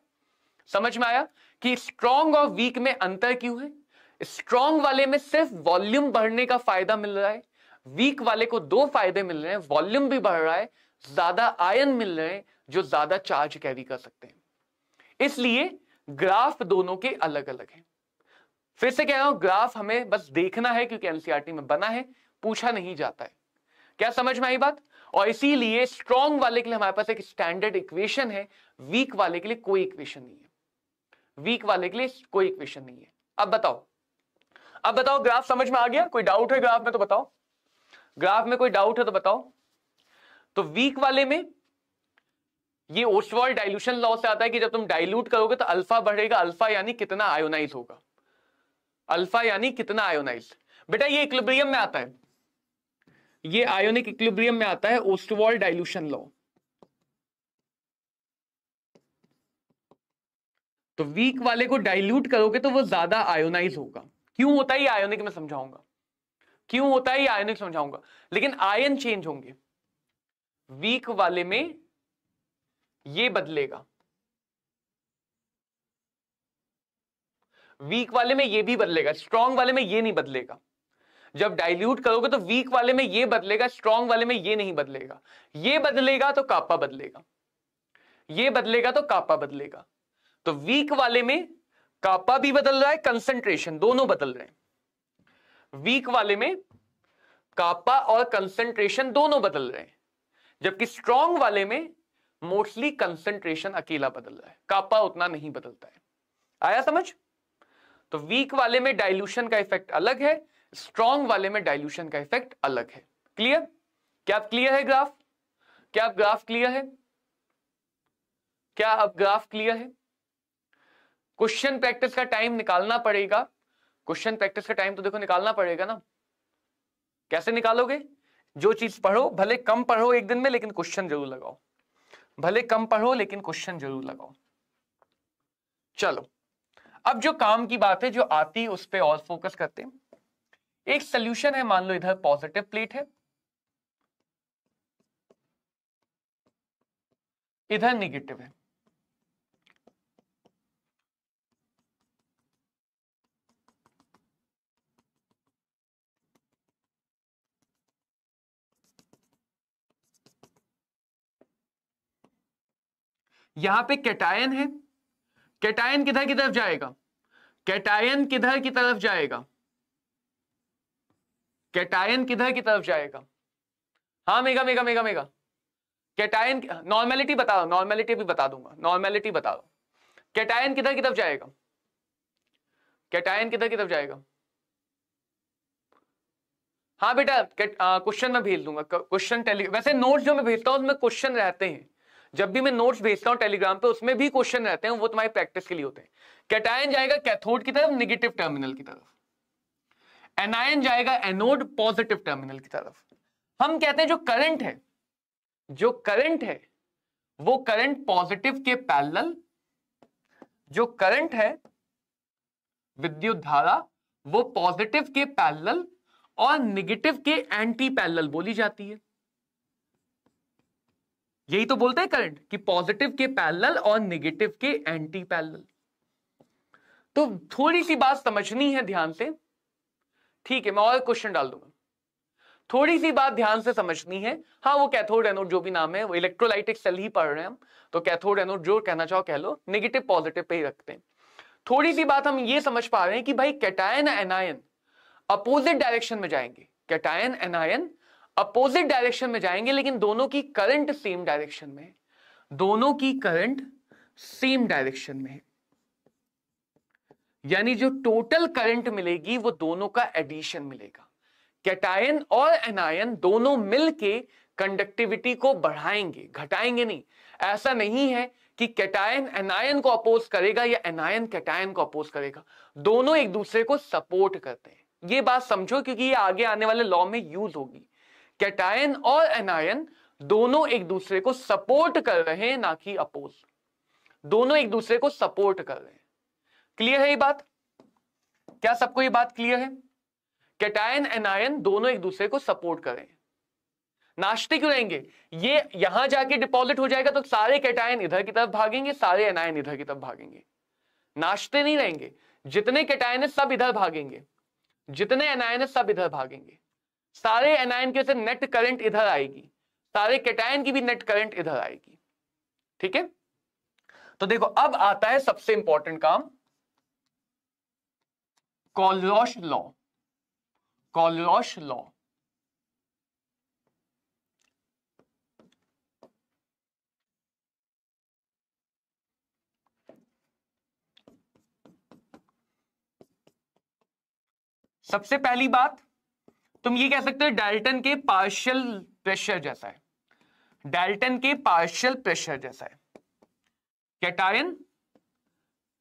समझ में आया कि स्ट्रॉन्ग और वीक में अंतर क्यों है? स्ट्रॉन्ग वाले में सिर्फ वॉल्यूम बढ़ने का फायदा मिल रहा है, वीक वाले को दो फायदे मिल रहे हैं, वॉल्यूम भी बढ़ रहा है, ज्यादा आयन मिल रहे हैं जो ज्यादा चार्ज कैरी कर सकते हैं। इसलिए ग्राफ दोनों के अलग अलग हैं। फिर से कह रहा हूं, ग्राफ हमें बस देखना है क्योंकि एनसीईआरटी में बना है, पूछा नहीं जाता है। क्या समझ में आई बात? और इसीलिए स्ट्रॉन्ग वाले के लिए हमारे पास एक स्टैंडर्ड इक्वेशन है, वीक वाले के लिए कोई इक्वेशन नहीं है। वीक वाले के लिए कोई इक्वेशन नहीं है। अब बताओ ग्राफ समझ में आ गया? कोई डाउट है ग्राफ में तो बताओ, ग्राफ में कोई डाउट है तो बताओ। तो वीक वाले में ये ओस्वाल्ड डाइल्यूशन लॉ से आता है कि जब तुम डाइल्यूट करोगे तो अल्फा बढ़ेगा, अल्फा यानी कितना आयोनाइज होगा, अल्फा यानी कितना आयोनाइज। बेटा ये इक्विलिब्रियम में आता है, ये आयोनिक इक्विलिब्रियम में आता है, ओस्वाल्ड डाइल्यूशन लॉ। तो वीक वाले को डाइल्यूट करोगे तो वो ज्यादा आयोनाइज होगा। क्यों होता है ये आयोनिक में समझाऊंगा, क्यों होता है ये आयोनिक समझाऊंगा, लेकिन आयन चेंज होंगे। वीक वाले में ये बदलेगा, वीक वाले में ये भी बदलेगा, स्ट्रॉन्ग वाले में ये नहीं बदलेगा। जब डाइल्यूट करोगे तो वीक वाले में ये बदलेगा, स्ट्रॉन्ग वाले में ये नहीं बदलेगा। ये बदलेगा तो कापा बदलेगा, ये बदलेगा तो कापा बदलेगा। तो वीक वाले में कापा भी बदल रहा है, कंसंट्रेशन दोनों बदल रहे हैं। वीक वाले में कापा और कंसंट्रेशन दोनों बदल रहे हैं, जबकि स्ट्रॉन्ग वाले में मोस्टली कंसंट्रेशन अकेला बदल रहा है, कापा उतना नहीं बदलता है। आया समझ? तो वीक वाले में डाइल्यूशन का इफेक्ट अलग है, स्ट्रॉन्ग वाले में डाइल्यूशन का इफेक्ट अलग है। क्लियर? क्या आप क्लियर है ग्राफ? क्या आप ग्राफ क्लियर है? क्या अब ग्राफ क्लियर है? क्वेश्चन प्रैक्टिस का टाइम निकालना पड़ेगा, क्वेश्चन प्रैक्टिस का टाइम तो देखो निकालना पड़ेगा ना। कैसे निकालोगे? जो चीज पढ़ो, भले कम पढ़ो एक दिन में, लेकिन क्वेश्चन जरूर लगाओ। भले कम पढ़ो लेकिन क्वेश्चन जरूर लगाओ। चलो अब जो काम की बात है, जो आती है उस पर और फोकस करते हैं। एक सोल्यूशन है, मान लो इधर पॉजिटिव प्लेट है, इधर नेगेटिव है। यहां पे कैटायन है, कैटायन किधर की तरफ जाएगा? कैटायन किधर की तरफ जाएगा? कैटायन किधर की तरफ जाएगा? हाँ mega mega mega mega cation, normality बता दो, नॉर्मेलिटी भी बता दूंगा, नॉर्मेलिटी बता दो। कैटायन किधर की तरफ जाएगा? कैटायन किधर की तरफ जाएगा? हाँ बेटा क्वेश्चन मैं भेज दूंगा, क्वेश्चन वैसे नोट्स जो मैं भेजता हूं उसमें क्वेश्चन रहते हैं। जब भी मैं नोट्स भेजता हूं टेलीग्राम पे उसमें भी क्वेश्चन रहते हैं, वो तुम्हारी प्रैक्टिस के लिए होते हैं। कैटायन जाएगा कैथोड की तरफ, नेगेटिव टर्मिनल की तरफ। एनायन जाएगा एनोड, पॉजिटिव टर्मिनल की तरफ। हम कहते हैं जो करंट है, जो करंट है वो करंट पॉजिटिव के पैरेलल, जो करंट है विद्युत धारा वो पॉजिटिव के पैरेलल और नेगेटिव के एंटी पैरेलल बोली जाती है। यही तो बोलते हैं करंट, कि पॉजिटिव के पैरेलल और नेगेटिव के एंटी पैरेलल। तो थोड़ी सी बात समझनी है ध्यान से, ठीक है? मैं और क्वेश्चन डाल दूंगा। थोड़ी सी बात ध्यान से समझनी है। हाँ वो कैथोड एनोड जो भी नाम है, वो इलेक्ट्रोलाइटिक सेल ही पढ़ रहे हैं हम, तो कैथोड एनोड जो कहना चाहो कह लो, नेगेटिव पॉजिटिव पे ही रखते हैं। थोड़ी सी बात हम ये समझ पा रहे हैं कि भाई कैटायन एनायन अपोजिट डायरेक्शन में जाएंगे, कैटायन एनायन अपोजिट डायरेक्शन में जाएंगे, लेकिन दोनों की करंट सेम डायरेक्शन में है, दोनों की करंट सेम डायरेक्शन में है। यानी जो टोटल करंट मिलेगी वो दोनों का एडिशन मिलेगा। कैटायन और एनायन दोनों मिलके कंडक्टिविटी को बढ़ाएंगे, घटाएंगे नहीं। ऐसा नहीं है कि कैटायन एनायन को अपोज करेगा या एनायन कैटायन को अपोज करेगा, दोनों एक दूसरे को सपोर्ट करते हैं। ये बात समझो क्योंकि ये आगे आने वाले लॉ में यूज होगी। कैटायन और एनायन दोनों एक दूसरे को सपोर्ट कर रहे हैं, ना कि अपोज। दोनों एक दूसरे को सपोर्ट कर रहे हैं। क्लियर है ये बात? क्या सबको ये बात क्लियर है? कैटायन एनायन दोनों एक दूसरे को सपोर्ट करें। नाचते क्यों रहेंगे? ये यहां जाके डिपॉजिट हो जाएगा तो सारे कैटायन इधर की तरफ भागेंगे, सारे एनायन इधर की तरफ भागेंगे। नाचते नहीं रहेंगे। जितने कैटायन है सब इधर भागेंगे, जितने एनायन है सब इधर भागेंगे। सारे एनायन की वजह से नेट करंट इधर आएगी, सारे कैटायन की भी नेट करंट इधर आएगी। ठीक है? तो देखो अब आता है सबसे इंपॉर्टेंट काम, कॉलरॉश लॉ। कॉलरॉश लॉ सबसे पहली बात तुम ये कह सकते हो डाल्टन के पार्शियल प्रेशर जैसा है, डाल्टन के पार्शियल प्रेशर जैसा है। कैटायन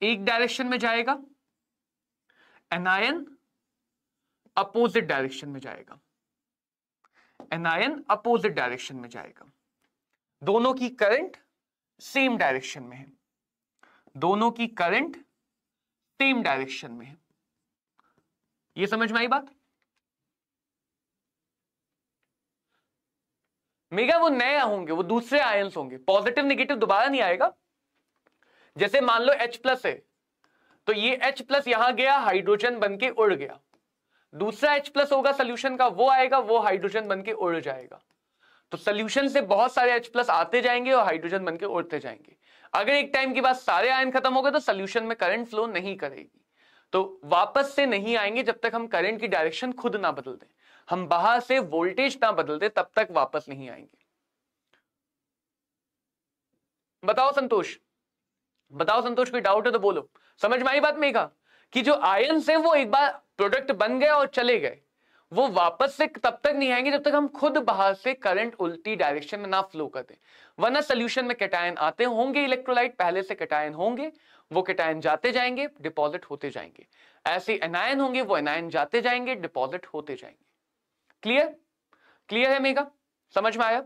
एक डायरेक्शन में जाएगा, एनायन अपोजिट डायरेक्शन में जाएगा, एनायन अपोजिट डायरेक्शन में जाएगा। दोनों की करंट सेम डायरेक्शन में है, दोनों की करंट सेम डायरेक्शन में है। ये समझ में आई बात? मेगा वो नए होंगे, वो दूसरे आयंस होंगे, पॉजिटिव नेगेटिव दोबारा नहीं आएगा। जैसे मान लो H+ है, तो ये H+ यहां गया, हाइड्रोजन बनके उड़ गया, दूसरा H+ होगा सोल्यूशन का, वो आएगा, वो हाइड्रोजन बनके उड़ जाएगा। तो सोल्यूशन से बहुत सारे H+ आते जाएंगे और हाइड्रोजन बनके उड़ते जाएंगे। अगर एक टाइम के बाद सारे आयन खत्म हो गए तो सोल्यूशन में करंट फ्लो नहीं करेगी, तो वापस से नहीं आएंगे जब तक हम करंट की डायरेक्शन खुद ना बदल दें, हम बाहर से वोल्टेज ना बदल दें, तब तक वापस नहीं आएंगे। बताओ संतोष, बताओ संतोष, कोई डाउट है तो बोलो। समझ में आई बात मेघा? कि जो आयन्स है वो एक बार प्रोडक्ट बन गए और चले गए, वो वापस से तब तक नहीं आएंगे जब तक हम खुद बाहर से करंट उल्टी डायरेक्शन में ना फ्लो कर दें। वरना सोल्यूशन में कैटायन आते होंगे, इलेक्ट्रोलाइट पहले से कैटायन होंगे, वो कैटायन जाते जाएंगे, डिपॉजिट होते जाएंगे। ऐसे एनायन होंगे, वो एनायन जाते जाएंगे, डिपॉजिट होते जाएंगे। क्लियर? क्लियर है मेघा? समझ में आया?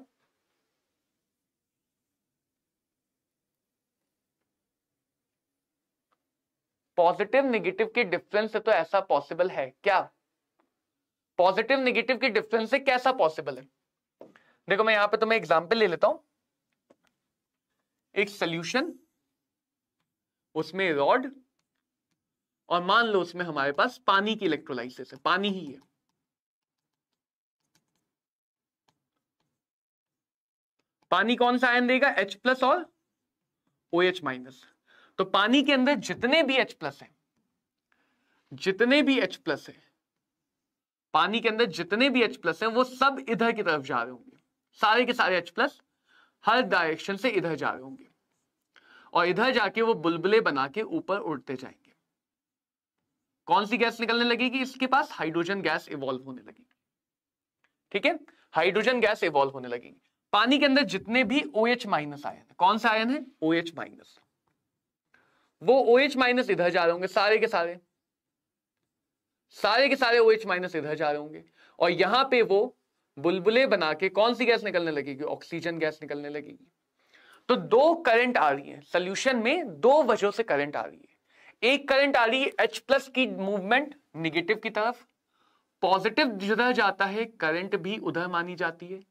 पॉजिटिव नेगेटिव के डिफरेंस से तो ऐसा पॉसिबल है क्या? पॉजिटिव नेगेटिव के डिफरेंस से कैसा पॉसिबल है? देखो मैं यहां पे तुम्हें एग्जांपल ले लेता हूं। एक सॉल्यूशन, उसमें रॉड, और मान लो उसमें हमारे पास पानी की इलेक्ट्रोलाइसिस है, पानी ही है। पानी कौन सा आयन देगा? H+ और OH-। तो पानी के अंदर जितने भी H+ है, जितने भी H+ है, पानी के अंदर जितने भी H+ है वो सब इधर की तरफ जा रहे होंगे, सारे के सारे H+ हर डायरेक्शन से इधर जा रहे होंगे, और इधर जाके वो बुलबुले बना के ऊपर उड़ते जाएंगे। कौन सी गैस निकलने लगेगी इसके पास? हाइड्रोजन गैस इवॉल्व होने लगेगी। ठीक है, हाइड्रोजन गैस इवॉल्व होने लगेगी। पानी के अंदर जितने भी OH- आयन है, कौन सा आयन है? OH-, वो OH- इधर जा रहे होंगे, सारे के सारे OH- इधर जा रहे होंगे, और यहां पे वो बुलबुले बना के कौन सी गैस निकलने लगेगी? ऑक्सीजन गैस निकलने लगेगी। तो दो करंट आ रही है सॉल्यूशन में, दो वजहों से करंट आ रही है। एक करंट आ रही है H+ की मूवमेंट निगेटिव की तरफ, पॉजिटिव जिधर जाता है करंट भी उधर मानी जाती है।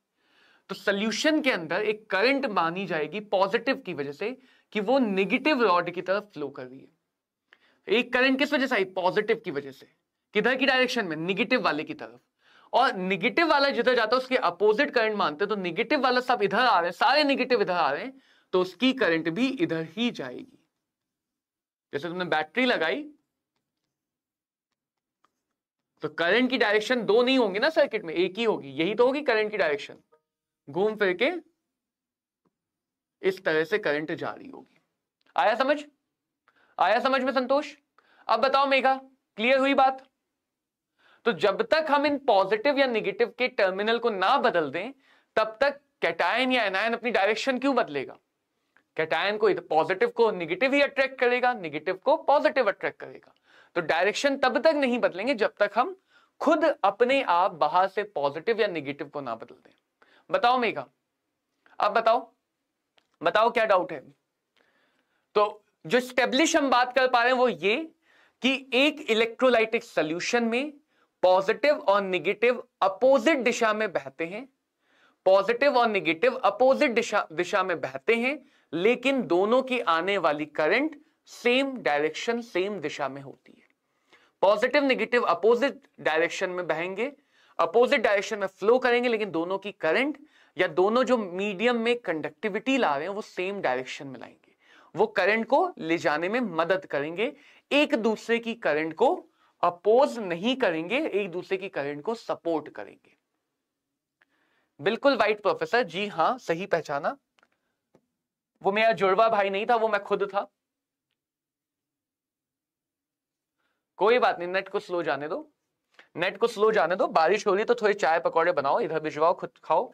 तो सॉल्यूशन के अंदर एक करंट मानी जाएगी पॉजिटिव की वजह से कि वो नेगेटिव रॉड की तरफ फ्लो कर रही है। एक करंट किस वजह से आई? पॉजिटिव की वजह से। किधर की डायरेक्शन में? निगेटिव वाले की तरफ। और निगेटिव वाला जिधर जाता है उसके अपोजिट करंट मानते हैं, तो निगेटिव वाला सब इधर आ रहे हैं, सारे निगेटिव इधर आ रहे हैं, तो उसकी करंट भी इधर ही जाएगी। जैसे तुमने बैटरी लगाई तो करंट की डायरेक्शन दो नहीं होंगी ना सर्किट में, एक ही होगी, यही तो होगी करंट की डायरेक्शन, घूम फिर के इस तरह से करंट जा रही होगी। आया समझ? आया समझ में संतोष? अब बताओ मेघा, क्लियर हुई बात? तो जब तक हम इन पॉजिटिव या नेगेटिव के टर्मिनल को ना बदल दें, तब तक कैटायन या एनायन अपनी डायरेक्शन क्यों बदलेगा? कैटायन को पॉजिटिव को नेगेटिव ही अट्रैक्ट करेगा, नेगेटिव को पॉजिटिव अट्रैक्ट करेगा। तो डायरेक्शन तब तक नहीं बदलेंगे जब तक हम खुद अपने आप बाहर से पॉजिटिव या नेगेटिव को ना बदल दें। बताओ मेघा, अब बताओ, बताओ क्या डाउट है? तो जो स्टेब्लिश हम बात कर पा रहे हैं वो ये कि एक इलेक्ट्रोलाइटिक सॉल्यूशन में पॉजिटिव और नेगेटिव अपोजिट दिशा में बहते हैं, पॉजिटिव और नेगेटिव अपोजिट दिशा में बहते हैं, लेकिन दोनों की आने वाली करंट सेम डायरेक्शन, सेम दिशा में होती है। पॉजिटिव नेगेटिव अपोजिट डायरेक्शन में बहेंगे, अपोजिट डायरेक्शन में फ्लो करेंगे, लेकिन दोनों की करंट या दोनों जो मीडियम में कंडक्टिविटी ला रहे हैं वो सेम डायरेक्शन में लाएंगे, वो करंट को ले जाने में मदद करेंगे, एक दूसरे की करंट को अपोज नहीं करेंगे, एक दूसरे की करंट को सपोर्ट करेंगे। बिल्कुल राइट प्रोफेसर, जी हां, सही पहचाना। वो मेरा जुड़वा भाई नहीं था, वो मैं खुद था। कोई बात नहीं, नेट को स्लो जाने दो, नेट को स्लो जाने दो। बारिश हो रही तो थोड़ी चाय पकौड़े बनाओ, इधर भिजवाओ, खुद खाओ।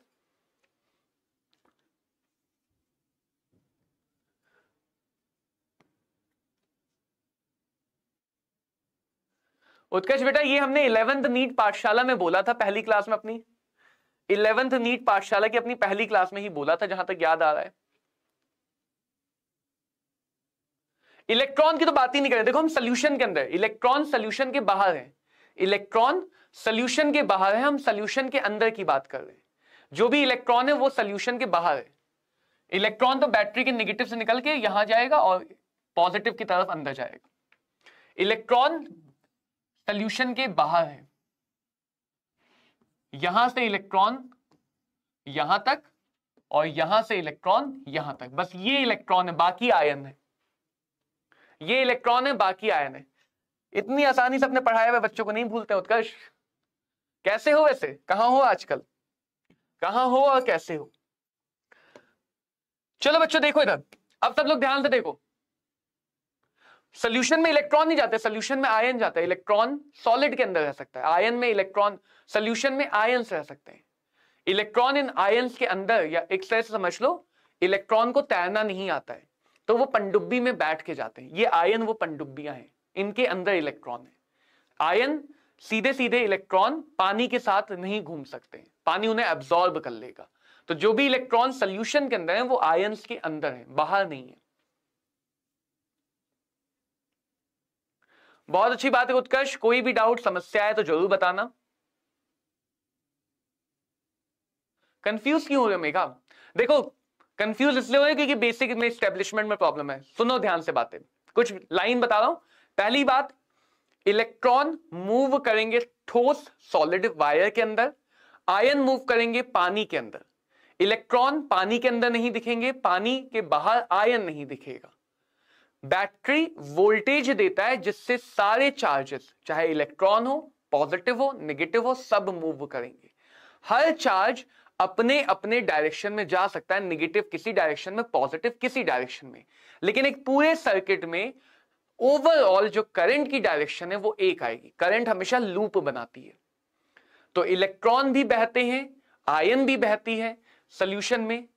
उत्कर्ष बेटा, ये हमने 11th नीट पाठशाला में बोला था, पहली क्लास में अपनी 11th नीट पाठशाला की अपनी पहली क्लास में ही बोला था, जहां तक याद आ रहा है। इलेक्ट्रॉन की तो बात ही नहीं करें। देखो हम सोल्यूशन के अंदर, इलेक्ट्रॉन सोल्यूशन के बाहर है, इलेक्ट्रॉन सोल्यूशन के बाहर है, हम सोल्यूशन के अंदर की बात कर रहे हैं। जो भी इलेक्ट्रॉन है वो सोल्यूशन के बाहर है। इलेक्ट्रॉन तो बैटरी के नेगेटिव से निकल के यहां जाएगा और पॉजिटिव की तरफ अंदर जाएगा। इलेक्ट्रॉन सोल्यूशन के बाहर है, यहां से इलेक्ट्रॉन यहां तक और यहां से इलेक्ट्रॉन यहां तक, बस ये इलेक्ट्रॉन है, बाकी आयन है। ये इलेक्ट्रॉन है, बाकी आयन है। इतनी आसानी से अपने पढ़ाए हुए बच्चों को नहीं भूलते उत्कर्ष। कैसे हो वैसे, कहां हो आजकल, कहां हो और कैसे हो? चलो बच्चों देखो इधर, अब सब लोग ध्यान से देखो। सोल्यूशन में इलेक्ट्रॉन नहीं जाते, सोल्यूशन में आयन जाता है। इलेक्ट्रॉन सॉलिड के अंदर रह सकता है, आयन में इलेक्ट्रॉन, सोल्यूशन में आयंस रह सकते हैं। इलेक्ट्रॉन इन आयंस के अंदर, या एक तरह से समझ लो इलेक्ट्रॉन को तैरना नहीं आता है तो वो पनडुब्बी में बैठ के जाते हैं। ये आयन वो पनडुब्बियां हैं, इनके अंदर इलेक्ट्रॉन है। आयन सीधे सीधे इलेक्ट्रॉन पानी के साथ नहीं घूम सकते, पानी उन्हें एब्जॉर्ब कर लेगा। तो जो भी इलेक्ट्रॉन सोल्यूशन के अंदर है वो आयंस के अंदर है, बाहर नहीं है। बहुत अच्छी बात है उत्कर्ष, कोई भी डाउट समस्या है तो जरूर बताना। कंफ्यूज क्यों हो रहे हो मेघा? देखो कंफ्यूज इसलिए हो रहे क्योंकि बेसिक में एस्टेब्लिशमेंट में प्रॉब्लम है। सुनो ध्यान से बातें, कुछ लाइन बता रहा हूं। पहली बात, इलेक्ट्रॉन मूव करेंगे ठोस सॉलिड वायर के अंदर, आयन मूव करेंगे पानी के अंदर। इलेक्ट्रॉन पानी के अंदर नहीं दिखेंगे, पानी के बाहर आयन नहीं दिखेगा। बैटरी वोल्टेज देता है जिससे सारे चार्जेस, चाहे इलेक्ट्रॉन हो, पॉजिटिव हो, नेगेटिव हो, सब मूव करेंगे। हर चार्ज अपने अपने डायरेक्शन में जा सकता है, नेगेटिव किसी डायरेक्शन में, पॉजिटिव किसी डायरेक्शन में, लेकिन एक पूरे सर्किट में ओवरऑल जो करंट की डायरेक्शन है वो एक आएगी। करंट हमेशा लूप बनाती है, तो इलेक्ट्रॉन भी बहते हैं, आयन भी बहती है सोल्यूशन में।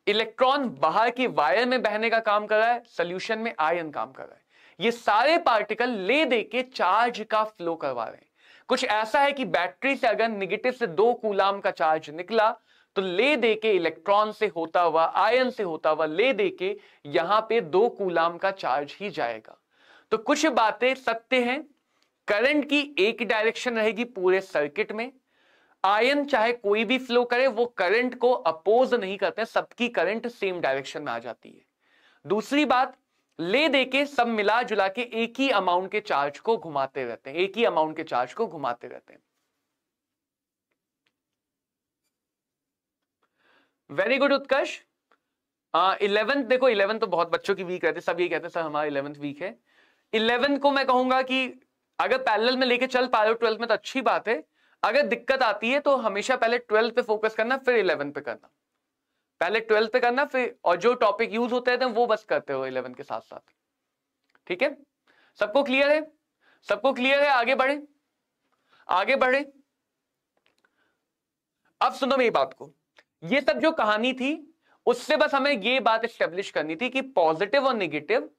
इलेक्ट्रॉन बाहर की वायर में बहने का काम कर रहा है, सोल्यूशन में आयन काम कर रहा है। ये सारे पार्टिकल ले दे के चार्ज का फ्लो करवा रहे हैं। कुछ ऐसा है कि बैटरी से अगर नेगेटिव से 2 कूलाम का चार्ज निकला तो ले दे के इलेक्ट्रॉन से होता हुआ, आयन से होता हुआ ले दे के यहां पे 2 कूलाम का चार्ज ही जाएगा। तो कुछ बातें सत्य हैं, करंट की एक डायरेक्शन रहेगी पूरे सर्किट में। आयन चाहे कोई भी फ्लो करे वो करंट को अपोज नहीं करते, सबकी करंट सेम डायरेक्शन में आ जाती है। दूसरी बात, ले देके सब मिला जुला के एक ही अमाउंट के चार्ज को घुमाते रहते हैं, एक ही अमाउंट के चार्ज को घुमाते रहते हैं। वेरी गुड उत्कर्ष। 11th देखो, 11th तो बहुत बच्चों की वीक रहते, सब ये कहते हैं सर हमारा 11th वीक है। 11th को मैं कहूंगा कि अगर पैरेलल में लेके चल पा रहे हो 12th में तो अच्छी बात है। अगर दिक्कत आती है तो हमेशा पहले 12th पे फोकस करना, फिर 11th पे करना। पहले 12th पे करना, फिर और जो टॉपिक यूज होते हैं वो बस करते हो 11th के साथ साथ। ठीक है, सबको क्लियर है? सबको क्लियर है? आगे बढ़े, आगे बढ़े। अब सुनो मेरी बात को, ये सब जो कहानी थी उससे बस हमें ये बात एस्टेब्लिश करनी थी कि पॉजिटिव और नेगेटिव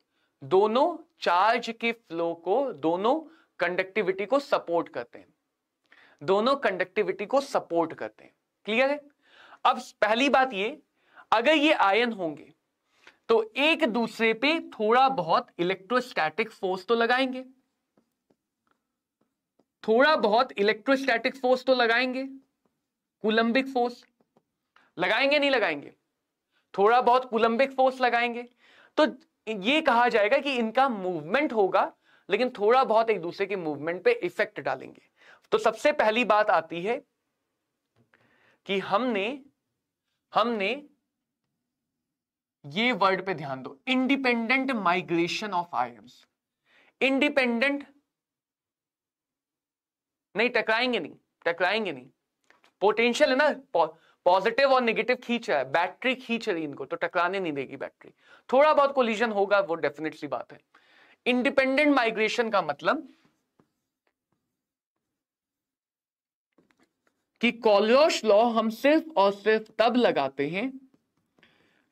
दोनों चार्ज के फ्लो को, दोनों कंडक्टिविटी को सपोर्ट करते हैं, दोनों कंडक्टिविटी को सपोर्ट करते हैं। क्लियर है? अब पहली बात ये, अगर ये आयन होंगे तो एक दूसरे पे थोड़ा बहुत इलेक्ट्रोस्टैटिक फोर्स तो लगाएंगे, थोड़ा बहुत इलेक्ट्रोस्टैटिक फोर्स तो लगाएंगे, कूलम्बिक फोर्स लगाएंगे, नहीं लगाएंगे? थोड़ा बहुत कूलम्बिक फोर्स लगाएंगे। तो ये कहा जाएगा कि इनका मूवमेंट होगा, लेकिन थोड़ा बहुत एक दूसरे के मूवमेंट पे इफेक्ट डालेंगे। तो सबसे पहली बात आती है कि हमने ये वर्ड पे ध्यान दो, independent migration of ions. Independent नहीं, टकराएंगे नहीं, टकराएंगे नहीं। पोटेंशियल है ना, पॉजिटिव और नेगेटिव खींच रहा है, बैटरी खींच रही इनको, तो टकराने नहीं देगी बैटरी। थोड़ा बहुत कोलिजन होगा, वो डेफिनेट सी बात है। इंडिपेंडेंट माइग्रेशन का मतलब कि कॉलोश लॉ हम सिर्फ और सिर्फ तब लगाते हैं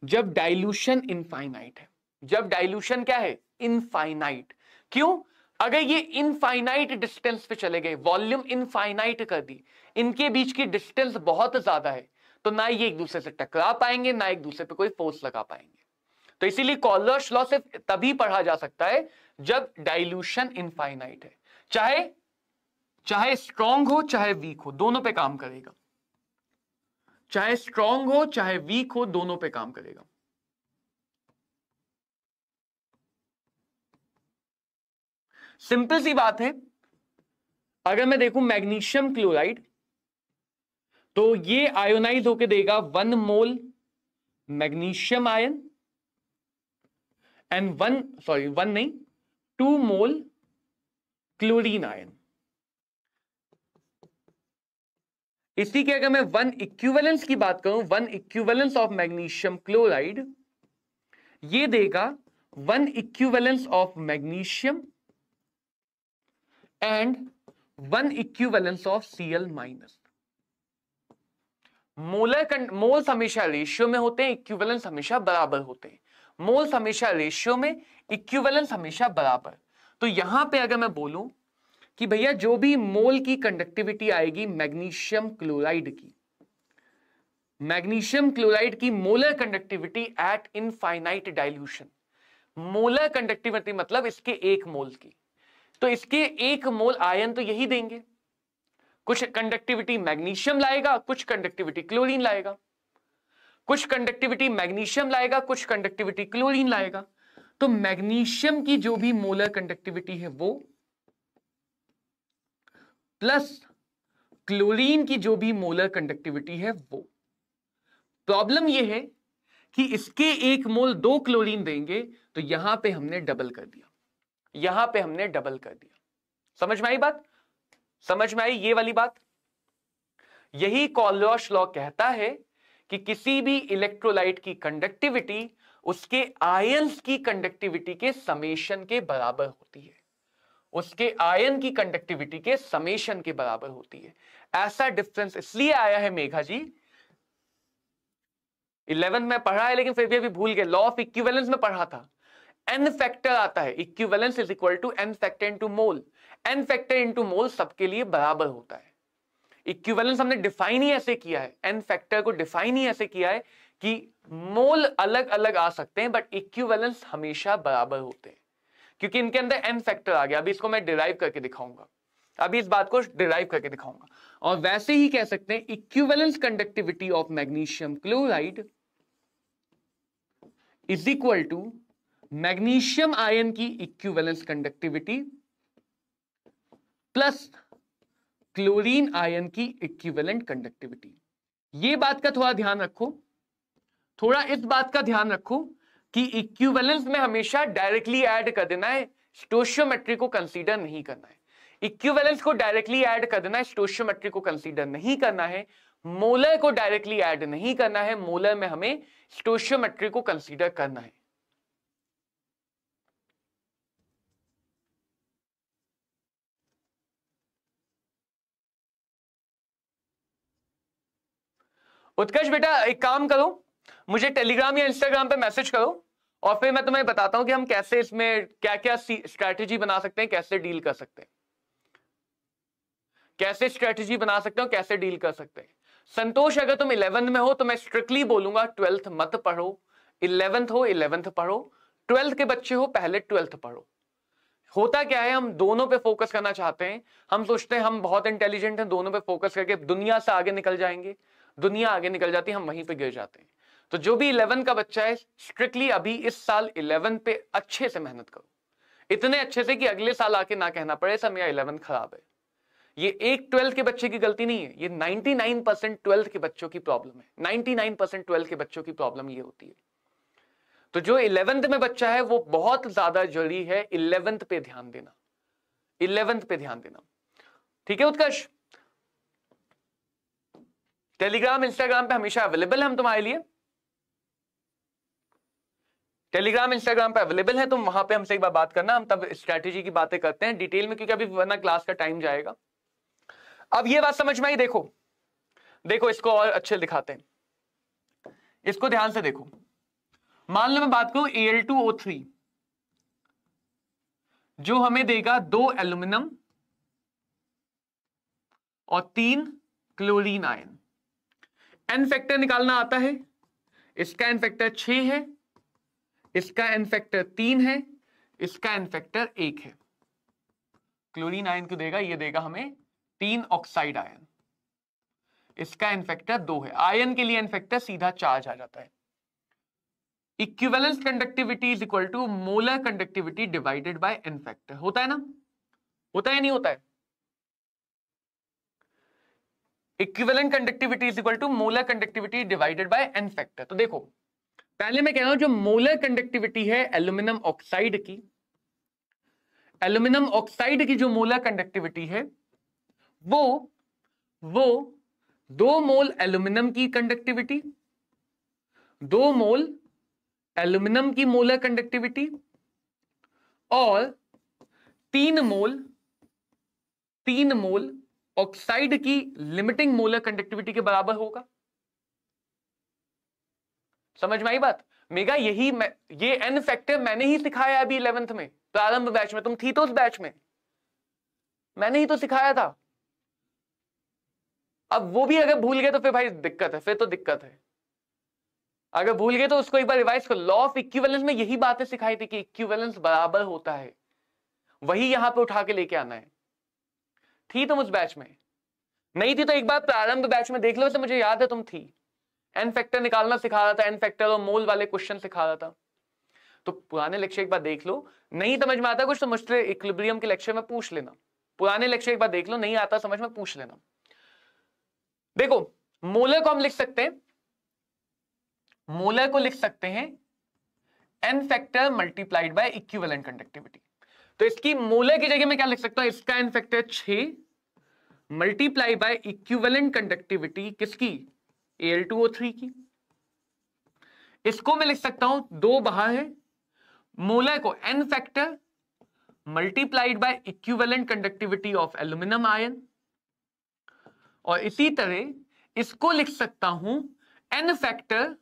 जब डाइल्यूशन इनफाइनाइट है। जब डाइल्यूशन क्या है? इनफाइनाइट। क्यों? अगर ये इनफाइनाइट डिस्टेंस पे चले गए, वॉल्यूम इनफाइनाइट कर दी, इनके बीच की डिस्टेंस बहुत ज्यादा है, तो ना ये एक दूसरे से टकरा पाएंगे, ना एक दूसरे पे कोई फोर्स लगा पाएंगे। तो इसीलिए कॉलर्स लॉ सिर्फ तभी पढ़ा जा सकता है जब डाइल्यूशन इनफाइनाइट है। चाहे स्ट्रॉन्ग हो चाहे वीक हो, दोनों पे काम करेगा। चाहे स्ट्रॉन्ग हो चाहे वीक हो, दोनों पे काम करेगा। सिंपल सी बात है, अगर मैं देखूं मैग्नीशियम क्लोराइड, तो ये आयोनाइज होके देगा 1 mole magnesium ion and 2 mole chlorine ion. इसी के अगर मैं 1 इक्विवेलेंस की बात करूं, 1 इक्विवेलेंस ऑफ मैग्नीशियम क्लोराइड, ये देगा 1 equivalence of magnesium and 1 equivalence of Cl minus. Moles हमेशा रेशियो में होते हैं, इक्विवेलेंस हमेशा बराबर होते हैं। मोल्स हमेशा रेशियो में, इक्विवेलेंस हमेशा बराबर। तो यहां पे अगर मैं बोलूं कि भैया जो भी मोल की कंडक्टिविटी आएगी मैग्नीशियम क्लोराइड की, मैग्नीशियम क्लोराइड की molar conductivity eight infinite dilution, molar conductivity मतलब इसके 1 मोल की, तो इसके 1 मोल आयन तो यही देंगे। कुछ कंडक्टिविटी मैग्नीशियम लाएगा, कुछ कंडक्टिविटी क्लोरीन लाएगा, कुछ कंडक्टिविटी मैग्नीशियम लाएगा, कुछ कंडक्टिविटी क्लोरीन लाएगा। तो मैग्नीशियम की जो भी मोलर कंडक्टिविटी है वो प्लस क्लोरीन की जो भी मोलर कंडक्टिविटी है वो। प्रॉब्लम ये है कि इसके 1 मोल 2 क्लोरीन देंगे, तो यहां पे हमने डबल कर दिया, यहां पे हमने डबल कर दिया। समझ में आई बात? समझ में आई ये वाली बात? यही कॉलर्स लॉ कहता है कि किसी भी इलेक्ट्रोलाइट की कंडक्टिविटी उसके आयंस की कंडक्टिविटी के समेशन के बराबर होती है, उसके आयन की कंडक्टिविटी के समेशन के बराबर होती है। ऐसा डिफरेंस इसलिए आया है मेघा जी, 11 में पढ़ा है लेकिन फिर भी अभी भूल गए, लॉ ऑफ इक्विवेलेंस में पढ़ा था। n फैक्टर आता है, equivalence is equal to n factor into mole. n factor into mole सबके लिए बराबर होता है। इक्विवेलेंस हमने डिफाइन ही ऐसे किया है, n फैक्टर को डिफाइन ही ऐसे किया है कि मोल अलग अलग आ सकते हैं बट इक्विवेलेंस हमेशा बराबर होते हैं, क्योंकि इनके अंदर n फैक्टर आ गया। अभी इसको मैं डिराइव करके दिखाऊंगा, अभी इस बात को डिराइव करके दिखाऊंगा। और वैसे ही कह सकते हैं equivalence conductivity of magnesium chloride is equal to magnesium ion की equivalence conductivity plus chlorine ion की इक्विवेलेंट कंडक्टिविटी। ये बात का थोड़ा ध्यान रखो, थोड़ा इस बात का ध्यान रखो कि इक्विवेलेंस में हमेशा डायरेक्टली ऐड कर देना है, स्टोइचियोमेट्री को कंसीडर नहीं करना है। इक्विवेलेंस को डायरेक्टली ऐड कर देना है, स्टोइचियोमेट्री को कंसीडर नहीं करना है। मोलर को डायरेक्टली ऐड नहीं करना है, मोलर में हमें स्टोइचियोमेट्री को कंसीडर करना है। उत्कर्ष बेटा एक काम करो, मुझे टेलीग्राम या इंस्टाग्राम पे मैसेज करो और फिर मैं तुम्हें बताता हूं कि हम कैसे इसमें क्या क्या स्ट्रैटेजी बना सकते हैं, कैसे डील कर सकते हैं, कैसे स्ट्रैटेजी बना सकते हो, कैसे डील कर सकते हैं। संतोष अगर तुम 11th में हो तो मैं स्ट्रिक्टली बोलूंगा 12th मत पढ़ो, 11th हो 11th पढ़ो, 12th के बच्चे हो पहले 12th पढ़ो। होता क्या है, हम दोनों पे फोकस करना चाहते हैं, हम सोचते हैं हम बहुत इंटेलिजेंट हैं, दोनों पे फोकस करके दुनिया से आगे निकल जाएंगे, दुनिया आगे निकल जाती है, हम वहीं पे गिर जाते हैं। तो जो भी 11 का बच्चा है स्ट्रिक्टली अभी इस साल 11 पे अच्छे से मेहनत करो, इतने अच्छे से कि अगले साल आके ना कहना पड़े सर मेरा 11 खराब है। ये एक 12th के बच्चे की गलती नहीं है, ये 99% 12th के बच्चों की प्रॉब्लम है, 99% 12th के बच्चों की प्रॉब्लम ये होती है। तो जो 11th में बच्चा है वो बहुत ज्यादा जरूरी है 11th पे ध्यान देना, 11th पे ध्यान देना। ठीक है उत्कर्ष, टेलीग्राम इंस्टाग्राम पे हमेशा अवेलेबल है हम तुम्हारे लिए, टेलीग्राम इंस्टाग्राम पे अवेलेबल है, तुम वहां पे हमसे एक बार बात करना, हम तब स्ट्रैटेजी की बातें करते हैं डिटेल में, क्योंकि अभी वरना क्लास का टाइम जाएगा। अब ये बात समझ में आई? देखो देखो इसको और अच्छे दिखाते हैं, इसको ध्यान से देखो। मान लो मैं बात करूं Al2O3 जो हमें देगा 2 एल्यूमिनियम और 3 क्लोरीन आयन। एन फैक्टर निकालना आता है, इसका एन फैक्टर 6 है, इसका एन फैक्टर 3 है, इसका एन फैक्टर 1 है। क्लोरीन आयन को देगा, ये देगा हमें 3 ऑक्साइड आयन, इसका एन फैक्टर 2 है। आयन के लिए एन फैक्टर सीधा चार्ज आ जाता है। Equivalence conductivity is equal to molar conductivity divided by N factor. होता है ना, होता है नहीं होता है? Equivalent conductivity is equal to molar conductivity divided by N factor. तो देखो पहले मैं कह रहा हूं जो मोलर कंडक्टिविटी है एल्यूमिनियम ऑक्साइड की, एल्यूमिनियम ऑक्साइड की जो मोलर कंडक्टिविटी है वो 2 मोल एल्यूमिनियम की कंडक्टिविटी, 2 मोल एल्यूमिनियम की मोलर कंडक्टिविटी और 3 मोल ऑक्साइड की लिमिटिंग मोलर कंडक्टिविटी के बराबर होगा। समझ में आई बात? मेगा ये एन फैक्टर मैंने ही सिखाया अभी 11th में, प्रारंभ बैच में। तुम थी तो उस बैच में, मैंने ही तो सिखाया था। अब वो भी अगर भूल गए तो फिर भाई दिक्कत है, फिर तो दिक्कत है। अगर भूल गए तो उसको एक बार रिवाइज करो। लॉ ऑफ इक्विवेलेंस में यही बातें सिखाई थी कि इक्विवेलेंस बराबर होता है, वही यहां पे उठा के लेके आना है। थी तुम उस बैच में? नहीं थी तो एक बार प्रारंभ बैच में देख लो, तो मुझे याद है तुम थी। एन फैक्टर निकालना सिखा रहा था, एन फैक्टर और मोल वाले क्वेश्चन सिखा रहा था। तो पुराने लेक्चर एक बार देख लो, नहीं समझ में आता कुछ तो मुझसे इक्विलिब्रियम के लेक्चर में पूछ लेना। पुराने लेक्चर एक बार देख लो, नहीं आता समझ में पूछ लेना। देखो मोलर को हम लिख सकते हैं, मोलर को लिख सकते हैं N factor multiplied by equivalent conductivity. तो इसकी मोलर की जगह में क्या लिख सकता हूं? इसका N factor 6 multiply by equivalent conductivity किसकी? Al2O3 की। इसको मैं लिख सकता हूं 2 बाहर है, मोलर को N factor multiplied by equivalent conductivity of aluminium ion, और इसी तरह इसको लिख सकता हूं N factor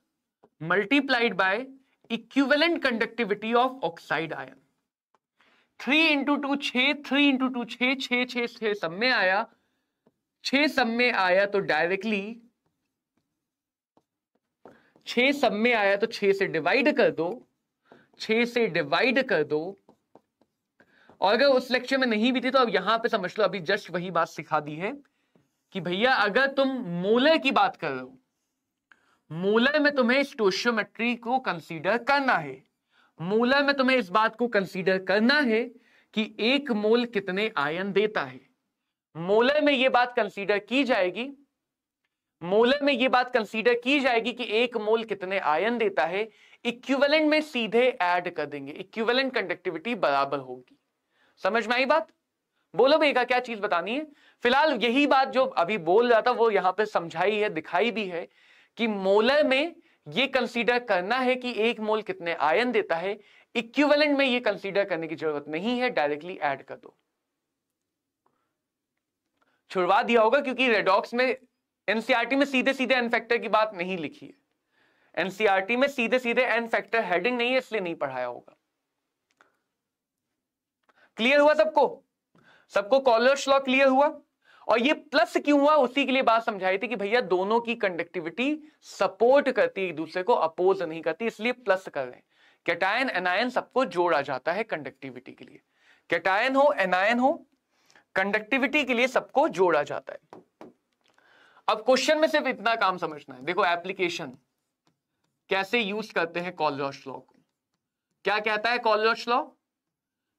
multiplied by equivalent conductivity of oxide ion. 3 × 2 6, 3 × 2 6, 6 6 6 सब में आया, 6 सब में आया तो डायरेक्टली 6 सब में आया तो 6 से डिवाइड कर दो, 6 से डिवाइड कर दो। और अगर उस लेक्चर में नहीं भी थी तो अब यहां पे समझ लो, अभी जस्ट वही बात सिखा दी है कि भैया अगर तुम मोलर की बात कर रहे हो, मोलर में तुम्हें स्टोइचियोमेट्री को कंसीडर करना है। मोलर में तुम्हें इस बात को कंसीडर करना है कि 1 मोल कितने आयन देता है। मोलर में यह बात कंसीडर की जाएगी, मोलर में यह बात कंसीडर की जाएगी कि 1 मोल कितने आयन देता है। इक्विवेलेंट में सीधे ऐड कर देंगे, इक्विवेलेंट कंडक्टिविटी बराबर होगी। समझ में आई बात? बोलो भैया क्या चीज बतानी है? फिलहाल यही बात जो अभी बोल रहा था वो यहां पे समझाई है, दिखाई भी है कि मोलर में ये कंसीडर करना है कि 1 मोल कितने आयन देता है। इक्विवेलेंट में ये कंसीडर करने की जरूरत नहीं है, डायरेक्टली ऐड कर दो। छुड़वा दिया होगा क्योंकि रेडॉक्स में एनसीईआरटी में सीधे सीधे एन फैक्टर की बात नहीं लिखी है। एनसीईआरटी में सीधे सीधे एन फैक्टर हेडिंग नहीं है, इसलिए नहीं पढ़ाया होगा। क्लियर हुआ सबको? सबको कॉलर्स लॉ क्लियर हुआ? और ये प्लस क्यों हुआ उसी के लिए बात समझाई थी कि भैया दोनों की कंडक्टिविटी सपोर्ट करती है, एक दूसरे को अपोज नहीं करती, इसलिए प्लस कर रहे हैं। कैटायन एनायन सबको जोड़ा जाता है कंडक्टिविटी के लिए। कैटायन हो एनायन हो, कंडक्टिविटी के लिए सबको जोड़ा जाता है। अब क्वेश्चन में सिर्फ इतना काम समझना है। देखो एप्लीकेशन कैसे यूज करते हैं कॉलर्स लॉ को। क्या कहता है कॉलर्स लॉ?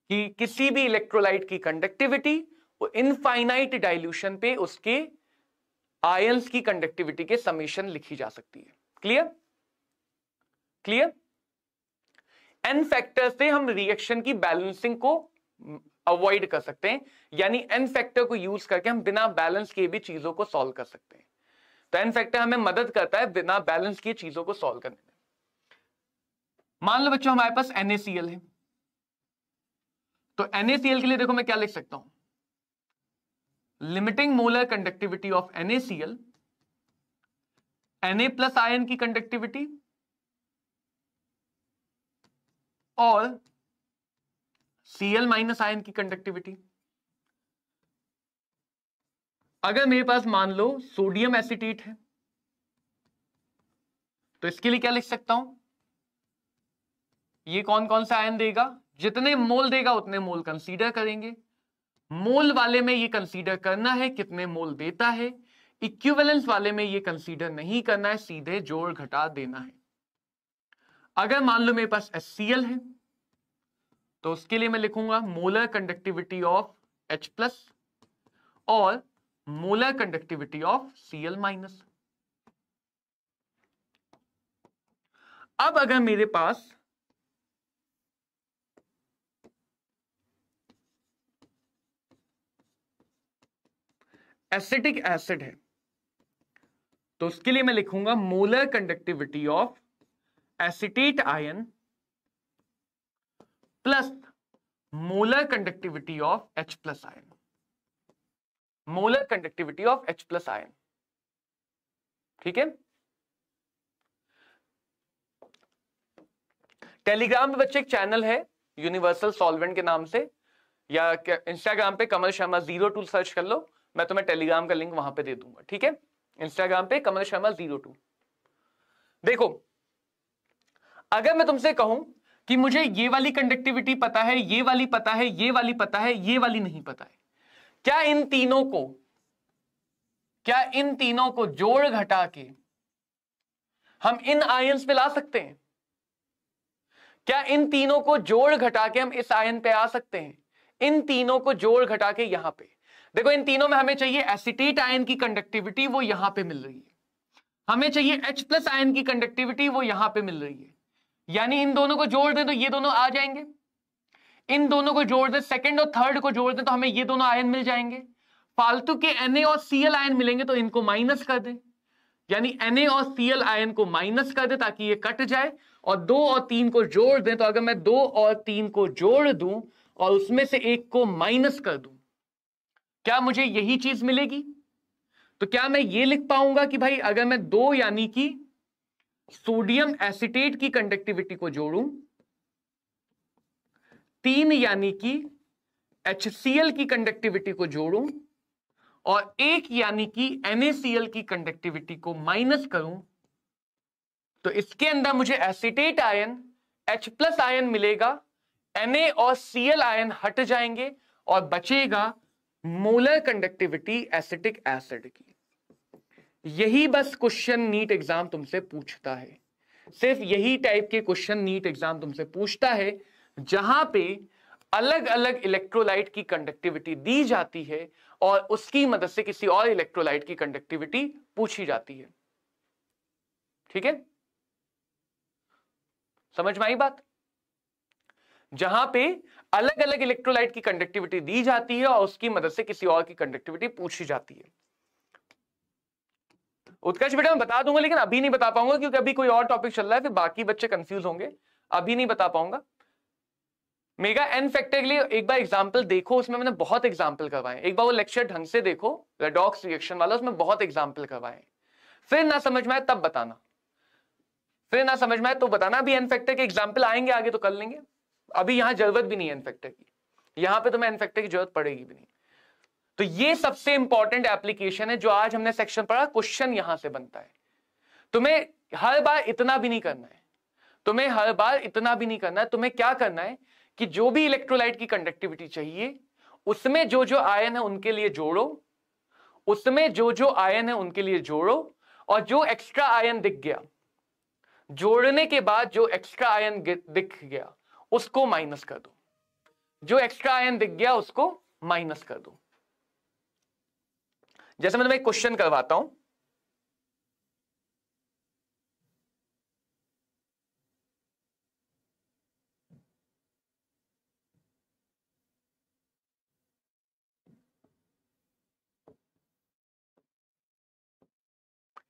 कि किसी भी इलेक्ट्रोलाइट की कंडक्टिविटी वो इनफाइनाइट डाइल्यूशन पे उसके आयंस की कंडक्टिविटी के समेशन लिखी जा सकती है। क्लियर? क्लियर? एन फैक्टर से हम रिएक्शन की बैलेंसिंग को अवॉइड कर सकते हैं, यानी एन फैक्टर को यूज करके हम बिना बैलेंस किए भी चीजों को सॉल्व कर सकते हैं। तो एन फैक्टर हमें मदद करता है बिना बैलेंस किए चीजों को सॉल्व करने में। मान लो बच्चों हमारे पास NaCl है, तो NaCl के लिए देखो मैं क्या लिख सकता हूं, limiting molar conductivity of NaCl, Na plus ion की कंडक्टिविटी और Cl माइनस आयन की कंडक्टिविटी। अगर मेरे पास मान लो सोडियम एसिटेट है, तो इसके लिए क्या लिख सकता हूं, ये कौन कौन सा आयन देगा, जितने मोल देगा उतने मोल कंसीडर करेंगे। मोल वाले में ये कंसीडर करना है कितने मोल देता है, इक्विवेलेंस वाले में ये कंसीडर नहीं करना है, सीधे जोड़ घटा देना है। अगर मान लो मेरे पास HCl है, तो उसके लिए मैं लिखूंगा molar conductivity of H plus और molar conductivity of Cl minus. अब अगर मेरे पास एसिटिक एसिड है, तो उसके लिए मैं लिखूंगा molar conductivity of acetate ion plus molar conductivity of H plus ion, molar conductivity of H plus ion. ठीक है, टेलीग्राम में बच्चे एक चैनल है यूनिवर्सल सॉल्वेंट के नाम से, या इंस्टाग्राम पे कमल शर्मा 02 सर्च कर लो, मैं तुम्हें टेलीग्राम का लिंक वहां पे दे दूंगा। ठीक है, इंस्टाग्राम पे कमल शर्मा 02। देखो अगर मैं तुमसे कहूं कि मुझे ये वाली कंडक्टिविटी पता है, ये वाली पता है, ये वाली पता है, ये वाली नहीं पता है, क्या इन तीनों को जोड़ घटा के हम इन आयंस पे ला सकते हैं? क्या इन तीनों को जोड़ घटा के हम इस आयन पे आ सकते हैं? इन तीनों को जोड़ घटा के यहां पे देखो, इन तीनों में हमें चाहिए एसिटेट आयन की कंडक्टिविटी, वो यहां पे मिल रही है। हमें चाहिए H प्लस आयन की कंडक्टिविटी, वो यहां पे मिल रही है। यानी इन दोनों को जोड़ दें तो ये दोनों आ जाएंगे, इन दोनों को जोड़ दें, सेकंड और थर्ड को जोड़ दें तो हमें ये दोनों आयन मिल जाएंगे। फालतू के Na और Cl आयन मिलेंगे तो इनको माइनस कर दें, यानी Na और Cl आयन को माइनस कर दें ताकि ये कट जाए, और 2 और 3 को जोड़ दें। तो अगर मैं 2 और 3 को जोड़ दूं और उसमें से एक को माइनस कर दूं, क्या मुझे यही चीज मिलेगी? तो क्या मैं ये लिख पाऊंगा कि भाई अगर मैं 2 यानी कि सोडियम एसिटेट की कंडक्टिविटी को जोड़ूं, 3 यानी कि HCl की कंडक्टिविटी को जोड़ूं और 1 यानी कि NaCl की कंडक्टिविटी को माइनस करूं, तो इसके अंदर मुझे acetate ion, H plus ion मिलेगा, Na और Cl आयन हट जाएंगे और बचेगा मोलर कंडक्टिविटी एसिटिक एसिड की। यही बस क्वेश्चन नीट एग्जाम तुमसे पूछता है, सिर्फ यही टाइप के क्वेश्चन नीट एग्जाम तुमसे पूछता है, जहां पे अलग अलग इलेक्ट्रोलाइट की कंडक्टिविटी दी जाती है और उसकी मदद से किसी और इलेक्ट्रोलाइट की कंडक्टिविटी पूछी जाती है। ठीक है, समझ में आई बात? जहां पे अलग अलग इलेक्ट्रोलाइट की कंडक्टिविटी दी जाती है और उसकी मदद से किसी और की कंडक्टिविटी पूछी जाती है। उत्कर्ष बेटा मैं बता दूंगा, लेकिन अभी नहीं बता पाऊंगा क्योंकि अभी कोई और टॉपिक चल रहा है, फिर बाकी बच्चे कंफ्यूज होंगे, अभी नहीं बता पाऊंगा। मेगा एन फैक्टर के लिए एक बार एग्जांपल देखो, उसमें मैंने बहुत एग्जांपल करवाए। एक बार वो लेक्चर ढंग से देखो, रेडॉक्स रिएक्शन वाला, उसमें बहुत एग्जांपल करवाए। फिर ना समझ में आए तब बताना, फिर ना समझ में आए तो बताना। अभी एन फैक्टर के एग्जांपल आएंगे आगे तो कर लेंगे, अभी यहां जरूरत भी नहीं है एन फैक्टर की, यहां पे तुम्हें एन फैक्टर की जरूरत पड़ेगी भी नहीं। तो ये सबसे इंपॉर्टेंट एप्लीकेशन है जो आज हमने सेक्शन पढ़ा, क्वेश्चन यहां से बनता है। तुम्हें हर बार इतना भी नहीं करना है, तुम्हें हर बार इतना भी नहीं करना है। तुम्हें क्या करना है कि जो भी इलेक्ट्रोलाइट की कंडक्टिविटी चाहिए उसमें जो जो आयन है उनके लिए जोड़ो, उसमें जो जो आयन है उनके लिए जोड़ो, और जो एक्स्ट्रा आयन दिख गया, जोड़ने के बाद जो एक्स्ट्रा आयन दिख गया उसको माइनस कर दो, जो एक्स्ट्रा आयन दिख गया उसको माइनस कर दो। जैसे मैं तुम्हें एक क्वेश्चन करवाता हूं,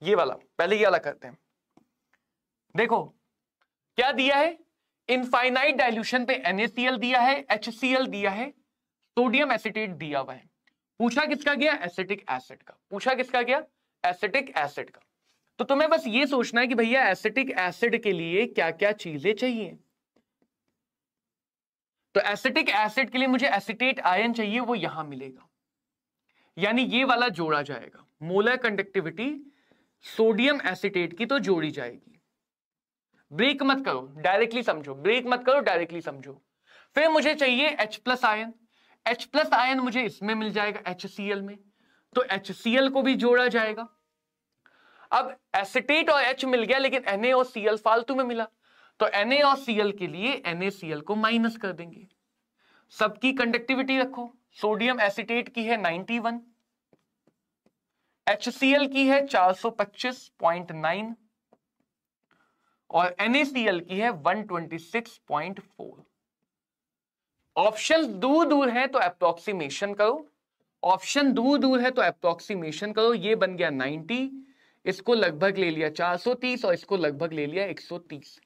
ये वाला, पहले ये वाला करते हैं। देखो क्या दिया है, इनफाइनाइट डाइल्यूशन पे NaCl दिया है, HCl दिया है, सोडियम एसिटेट दिया हुआ है। पूछा किसका गया, एसिटिक एसिड का। पूछा किसका गया, एसिटिक एसिड का। तो तुम्हें बस ये सोचना है कि भैया एसिटिक एसिड के लिए क्या क्या चीजें चाहिए। तो एसिटिक एसिड के लिए मुझे एसिटेट आयन चाहिए, वो यहां मिलेगा, यानी ये वाला जोड़ा जाएगा। मोलर कंडक्टिविटी सोडियम एसिटेट की तो जोड़ी जाएगी। ब्रेक मत करो, डायरेक्टली समझो, ब्रेक मत करो, डायरेक्टली समझो। फिर मुझे चाहिए H+ आयन। H+ आयन मुझे इसमें मिल जाएगा HCl में, तो HCl को भी जोड़ा जाएगा। अब एसिटेट और H मिल गया, लेकिन Na और Cl फालतू में मिला, तो Na और Cl के लिए NaCl को माइनस कर देंगे। सबकी कंडक्टिविटी रखो, सोडियम एसिटेट की है 91, HCl की है 425.9 और NaCl की है 126.4। ऑप्शन दूर दूर है तो अप्रोक्सीमेशन करो, ऑप्शन दूर दूर है तो अप्रोक्सीमेशन करो। ये बन गया 90, इसको लगभग ले लिया 430 और इसको लगभग ले लिया 130।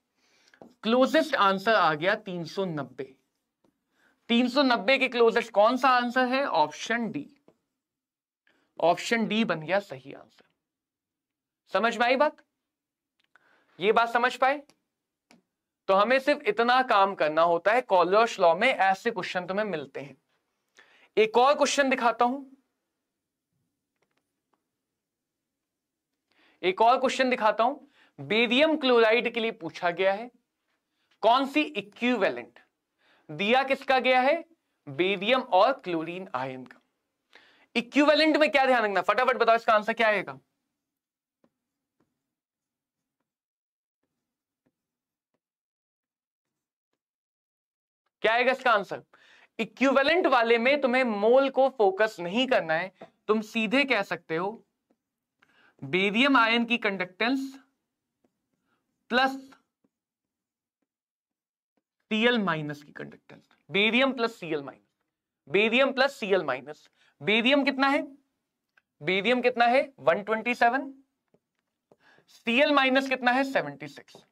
क्लोजेस्ट आंसर आ गया 390। 390 के क्लोजेस्ट कौन सा आंसर है, ऑप्शन डी। ऑप्शन डी बन गया सही आंसर। समझ में आई बात, ये बात समझ पाए? तो हमें सिर्फ इतना काम करना होता है, कॉलर्स लॉ में ऐसे क्वेश्चन तुम्हें मिलते हैं। एक और क्वेश्चन दिखाता हूं, एक और क्वेश्चन दिखाता हूं। बेरियम क्लोराइड के लिए पूछा गया है, कौन सी इक्विवेलेंट दिया किसका गया है, बेरियम और क्लोरीन आयन का। इक्विवेलेंट में क्या ध्यान रखना, फटाफट बताओ इसका आंसर क्या आएगा। क्या आएगा इसका आंसर? इक्विवेलेंट वाले में तुम्हें मोल को फोकस नहीं करना है, तुम सीधे कह सकते हो बेरियम आयन की कंडक्टेंस प्लस Cl माइनस की conductance, barium plus Cl minus, barium plus Cl minus. Barium कितना है, बेरियम कितना है 127, Cl माइनस कितना है 76।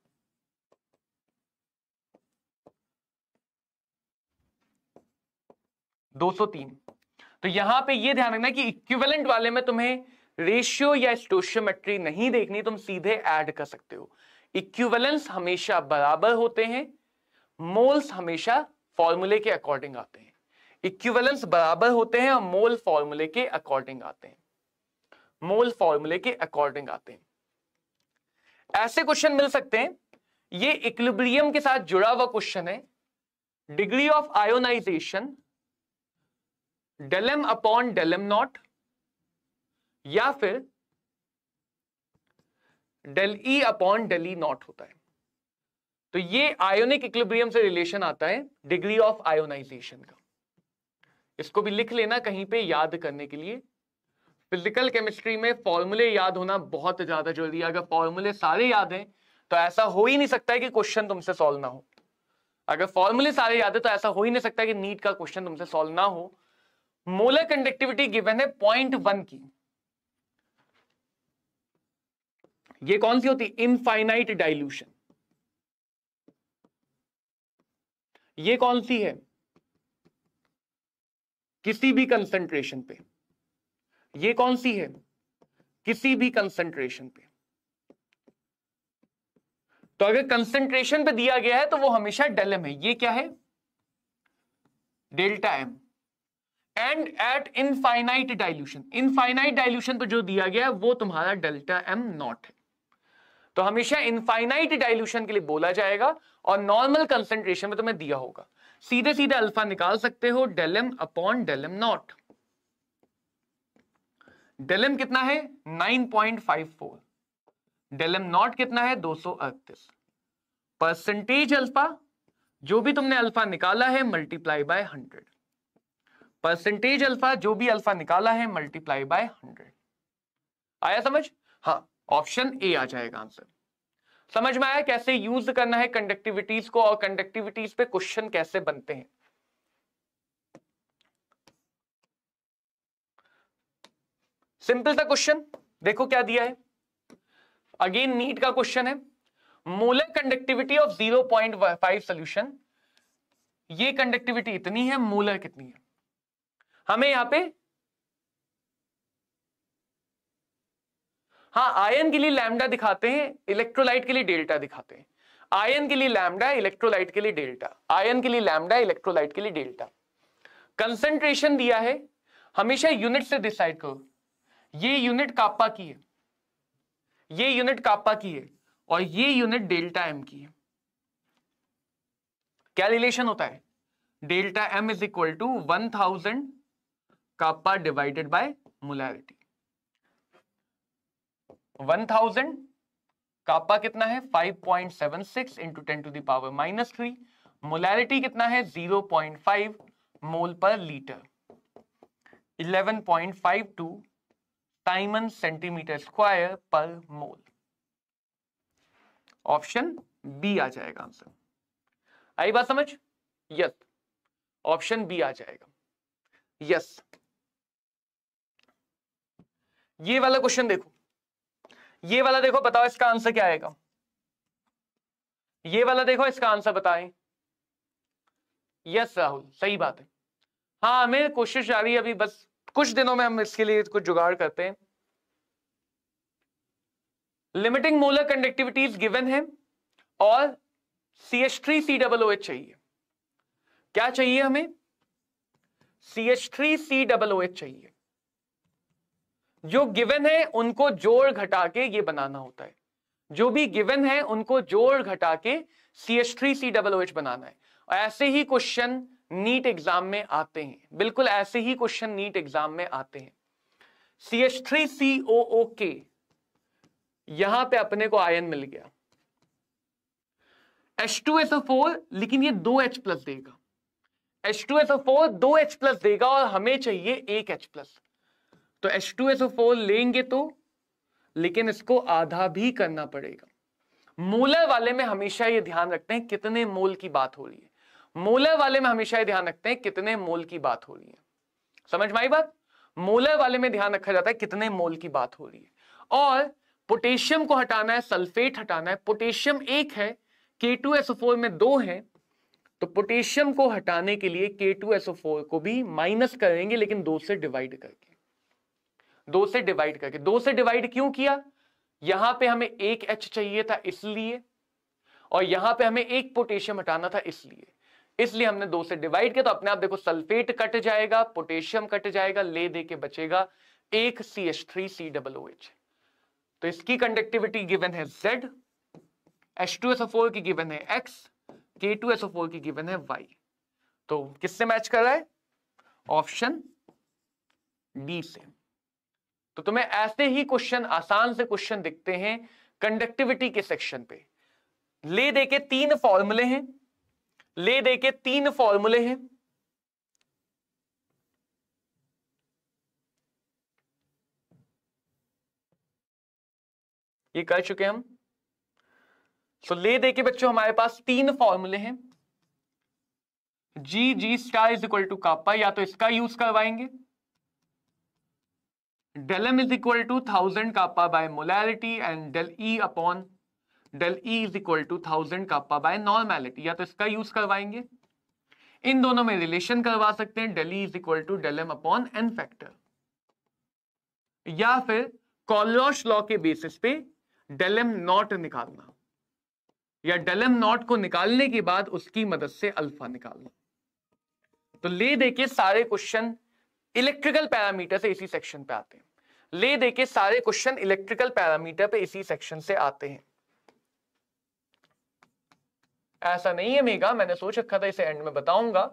तो यहां पे ये ध्यान रखना कि इक्विवेलेंट वाले में तुम्हें रेशियो या स्टोशियोमेट्री नहीं देखनी, तुम सीधे ऐड कर सकते हो। इक्विवेलेंस हमेशा बराबर होते हैं, मोल्स हमेशा फॉर्मूले के अकॉर्डिंग आते हैं। इक्विवेलेंस बराबर होते हैं और मोल फॉर्मूले के अकॉर्डिंग आते हैं, मोल फॉर्मूले के अकॉर्डिंग आते हैं। ऐसे क्वेश्चन मिल सकते हैं, ये इक्विलिब्रियम के साथ जुड़ा हुआ क्वेश्चन है। Degree of ionisation del m upon del m naught या फिर del E upon del E naught होता है। तो ये आयोनिक इक्विलिब्रियम से रिलेशन आता है डिग्री ऑफ आयोनाइजेशन का। इसको भी लिख लेना कहीं पे याद करने के लिए। फिजिकल केमिस्ट्री में फॉर्मूले याद होना बहुत ज्यादा जरूरी है। अगर फॉर्मूले सारे याद हैं तो ऐसा हो ही नहीं सकता है कि क्वेश्चन तुमसे सॉल्व ना हो। अगर फॉर्मूले सारे याद है तो ऐसा हो ही नहीं सकता कि नीट का क्वेश्चन तुमसे सॉल्व ना हो। मोलर कंडक्टिविटी गिवन है 0.1 की, ये कौन सी होती है, इनफाइनाइट डाइल्यूशन। ये कौन सी है, किसी भी कंसंट्रेशन पे। ये कौन सी है, किसी भी कंसंट्रेशन पे। तो अगर कंसंट्रेशन पे दिया गया है तो वो हमेशा डेलम है। ये क्या है, delta M. And at infinite dilution, infinite dilution पे जो दिया गया है वो तुम्हारा डेल्टा एम नॉट है। तो हमेशा इनफाइनाइट डाइल्यूशन के लिए बोला जाएगा और नॉर्मल कंसंट्रेशन में तुम्हें दिया होगा। सीधे सीधे अल्फा निकाल सकते हो, डेलम अपॉन डेलम नॉट। डेलम कितना है 9.54, डेलम नॉट कितना है 238। परसेंटेज अल्फा, जो भी तुमने अल्फा निकाला है मल्टीप्लाई बाय 100। परसेंटेज अल्फा, जो भी अल्फा निकाला है मल्टीप्लाई बाय 100। आया समझ? हाँ, ऑप्शन ए आ जाएगा आंसर। समझ में आया कैसे यूज करना है कंडक्टिविटीज को और कंडक्टिविटीज पे क्वेश्चन कैसे बनते हैं। सिंपल सा क्वेश्चन, देखो क्या दिया है। अगेन नीट का क्वेश्चन है, मोलर कंडक्टिविटी ऑफ 0.5 सॉल्यूशन, ये कंडक्टिविटी इतनी है, मोलर कितनी है, हमें यहां पे हाँ आयन के लिए लैम्डा दिखाते हैं, इलेक्ट्रोलाइट के लिए डेल्टा दिखाते हैं। आयन के लिए लैम्डा, इलेक्ट्रोलाइट के लिए डेल्टा, आयन के लिए लैम्डा, इलेक्ट्रोलाइट के लिए डेल्टा। कंसंट्रेशन दिया है, हमेशा यूनिट से डिसाइड करो, ये यूनिट कापा की है, ये यूनिट कापा की है, और ये यूनिट डेल्टा एम की है। क्या रिलेशन होता है, delta M is equal to 1000 kappa divided by molarity. 1000 kappa कितना है 5.76 into 10 to the power -3, molarity कितना है 0.5 मोल पर लीटर, 11.52 साइमन सेंटीमीटर स्क्वायर पर मोल। ऑप्शन बी आ जाएगा आंसर। आई बात समझ? यस, ऑप्शन बी आ जाएगा। यस, ये वाला क्वेश्चन देखो, ये वाला देखो, बताओ इसका आंसर क्या आएगा। ये वाला देखो, इसका आंसर बताएं। यस राहुल, सही बात है। हाँ, हमें कोशिश जारी है, अभी बस कुछ दिनों में हम इसके लिए कुछ जुगाड़ करते हैं। लिमिटिंग मोलर कंडक्टिविटीज गिवन है और CH3COOH चाहिए। क्या चाहिए हमें? CH3COOH चाहिए। जो गिवन है उनको जोड़ घटा के ये बनाना होता है, जो भी गिवन है उनको जोड़ घटा के CH3COOH बनाना है। और ऐसे ही क्वेश्चन नीट एग्जाम में आते हैं, बिल्कुल ऐसे ही क्वेश्चन नीट एग्जाम में आते हैं। CH3COOK, यहां पे अपने को आयन मिल गया, H2SO4, लेकिन ये 2H प्लस देगा, H2SO4 2H प्लस देगा और हमें चाहिए 1H प्लस। तो H2SO4 लेंगे तो, लेकिन इसको आधा भी करना पड़ेगा। मोलर वाले में हमेशा ये ध्यान रखते हैं कितने मोल की बात हो रही है, मोलर वाले में हमेशा ये ध्यान रखते हैं कितने मोल की बात हो रही है। समझ में आई बात? मोलर वाले में ध्यान रखा जाता है कितने मोल की बात हो रही है। और पोटेशियम को हटाना है, सल्फेट हटाना है। पोटेशियम 1 है, K2SO4 में 2 है, तो पोटेशियम को हटाने के लिए K2SO4 को भी माइनस करेंगे, लेकिन 2 से डिवाइड करके। 2 से डिवाइड करके, 2 से डिवाइड क्यों किया? यहां पे हमें 1 H चाहिए था इसलिए, और यहां पे हमें 1 पोटेशियम हटाना था इसलिए हमने 2 से डिवाइड किया। तो अपने आप देखो, सल्फेट कट जाएगा, पोटेशियम कट जाएगा, ले दे के बचेगा 1 CH3COOH। तो इसकी कंडक्टिविटी गिवन है Z, H2SO4 की गिवन है X, K2SO4 की गिवन है Y। तो किससे मैच कर रहा है? ऑप्शन डी से। तो तुम्हें ऐसे ही क्वेश्चन, आसान से क्वेश्चन दिखते हैं कंडक्टिविटी के सेक्शन पे। ले दे के 3 फॉर्मूले हैं, ले दे के 3 फॉर्मूले हैं। ये कर चुके हम। सो ले दे के बच्चों हमारे पास 3 फॉर्मूले हैं। G star is equal to kappa, या तो इसका यूज करवाएंगे, del m is equal to 1000 kappa by molarity and del E upon del E is equal to 1000 kappa by normality, या तो इसका यूज करवाएंगे। इन दोनों में रिलेशन करवा सकते हैं, del E is equal to del m upon n factor, या फिर कॉलरॉश लॉ के बेसिस पे del m नॉट निकालना, या del m नॉट को निकालने के बाद उसकी मदद से अल्फा निकालना। तो ले दे के सारे क्वेश्चन इलेक्ट्रिकल पैरामीटर से इसी सेक्शन पे आते हैं। ले दे के सारे क्वेश्चन इलेक्ट्रिकल पैरामीटर पे इसी सेक्शन से आते हैं। ऐसा नहीं है मेगा, मैंने सोच रखा था इसे एंड में बताऊंगा।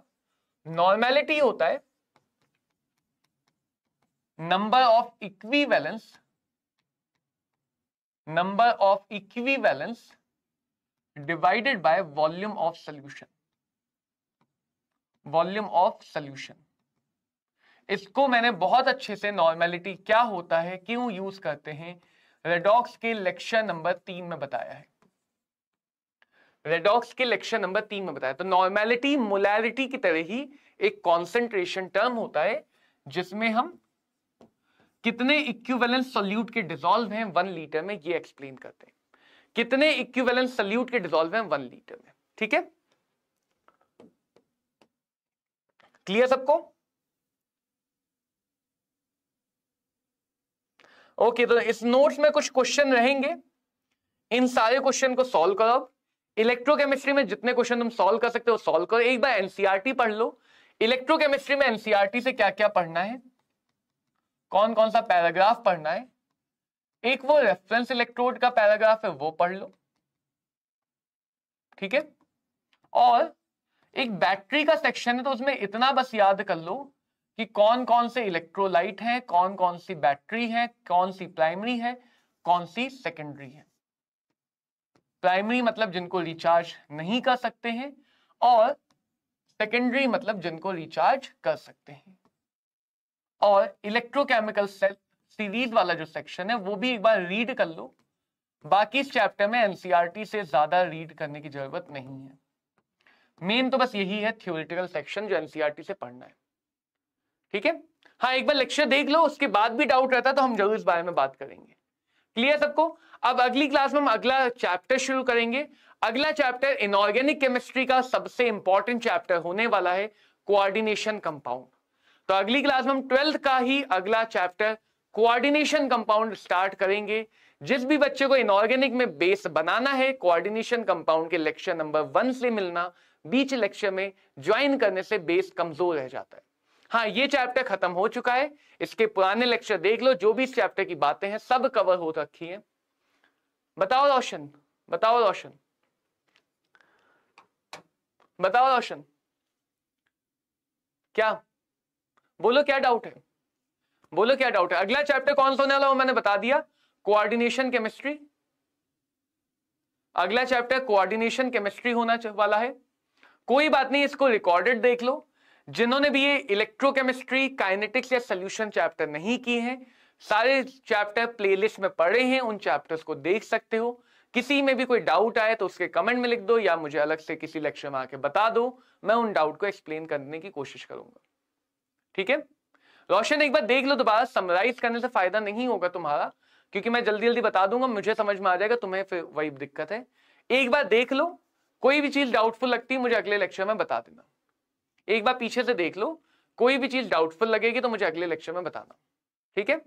नॉर्मेलिटी होता है number of equivalence, number of equivalence divided by volume of solution, volume of solution. इसको मैंने बहुत अच्छे से नॉर्मेलिटी क्या होता है, क्यों यूज करते हैं, रेडॉक्स के लेक्चर नंबर 3 में बताया है। रेडॉक्स के लेक्चर नंबर 3 में बताया। तो नॉर्मेलिटी मोलैरिटी की तरह ही एक कॉन्सेंट्रेशन टर्म होता है, जिसमें हम कितने इक्विवेलेंट सोल्यूट के डिसॉल्व हैं 1 लीटर में, ये एक्सप्लेन करते हैं। कितने इक्विवेलेंट सोल्यूट के डिसॉल्व हैं 1 लीटर में, ठीक है? क्लियर सबको? ओके, तो इस नोट्स में कुछ क्वेश्चन रहेंगे, इन सारे क्वेश्चन को सॉल्व करो। इलेक्ट्रोकेमिस्ट्री में जितने क्वेश्चन तुम सॉल्व कर सकते हो सॉल्व करो। एक बार एनसीईआरटी पढ़ लो। इलेक्ट्रोकेमिस्ट्री में एनसीईआरटी से क्या क्या पढ़ना है, कौन कौन सा पैराग्राफ पढ़ना है, एक वो रेफरेंस इलेक्ट्रोड का पैराग्राफ है वो पढ़ लो, ठीक है? और एक बैटरी का सेक्शन है तो उसमें इतना बस याद कर लो कि कौन कौन से इलेक्ट्रोलाइट हैं, कौन कौन सी बैटरी है, कौन सी प्राइमरी है, कौन सी सेकेंडरी है। प्राइमरी मतलब जिनको रिचार्ज नहीं कर सकते हैं, और सेकेंडरी मतलब जिनको रिचार्ज कर सकते हैं। और इलेक्ट्रोकेमिकल सेल सीरीज वाला जो सेक्शन है वो भी एक बार रीड कर लो। बाकी इस चैप्टर में एनसीईआरटी से ज्यादा रीड करने की जरूरत नहीं है। मेन तो बस यही है थ्योरेटिकल सेक्शन जो एनसीईआरटी से पढ़ना है, ठीक है? हाँ, एक बार लेक्चर देख लो, उसके बाद भी डाउट रहता तो हम जरूर इस बारे में बात करेंगे। क्लियर सबको? अब अगली क्लास में हम अगला चैप्टर शुरू करेंगे। अगला चैप्टर इनऑर्गेनिक केमिस्ट्री का सबसे इंपॉर्टेंट चैप्टर होने वाला है, कोऑर्डिनेशन कंपाउंड। तो अगली क्लास में हम 12th का ही अगला चैप्टर कोऑर्डिनेशन कंपाउंड स्टार्ट करेंगे। जिस भी बच्चे को इनऑर्गेनिक में बेस बनाना है, कोऑर्डिनेशन कंपाउंड के लेक्चर नंबर 1 से मिलना, बीच लेक्चर में ज्वाइन करने से बेस कमजोर रह जाता है। हाँ, ये चैप्टर खत्म हो चुका है, इसके पुराने लेक्चर देख लो, जो भी इस चैप्टर की बातें हैं सब कवर हो रखी हैं। बताओ रोशन, बताओ रोशन, बताओ रोशन, क्या बोलो, क्या डाउट है? बोलो क्या डाउट है? अगला चैप्टर कौन सा होने वाला वो मैंने बता दिया, कोऑर्डिनेशन केमिस्ट्री। अगला चैप्टर कोऑर्डिनेशन केमिस्ट्री होना वाला है। कोई बात नहीं, इसको रिकॉर्डेड देख लो। जिन्होंने भी ये इलेक्ट्रोकेमिस्ट्री, काइनेटिक्स या सॉल्यूशन चैप्टर नहीं किए हैं, सारे चैप्टर प्लेलिस्ट में पड़े हैं, उन चैप्टर्स को देख सकते हो। किसी में भी कोई डाउट आए तो उसके कमेंट में लिख दो या मुझे अलग से किसी लेक्चर में आके बता दो, मैं उन डाउट को एक्सप्लेन करने की कोशिश करूंगा, ठीक है? रोशन एक बार देख लो दोबारा, समराइज करने से फायदा नहीं होगा तुम्हारा, क्योंकि मैं जल्दी जल्दी बता दूंगा, मुझे समझ में आ जाएगा, तुम्हें फिर वही दिक्कत है। एक बार देख लो, कोई भी चीज डाउटफुल लगती है मुझे अगले लेक्चर में बता देना। एक बार पीछे से देख लो, कोई भी चीज डाउटफुल लगेगी तो मुझे अगले लेक्चर में बताना, ठीक है?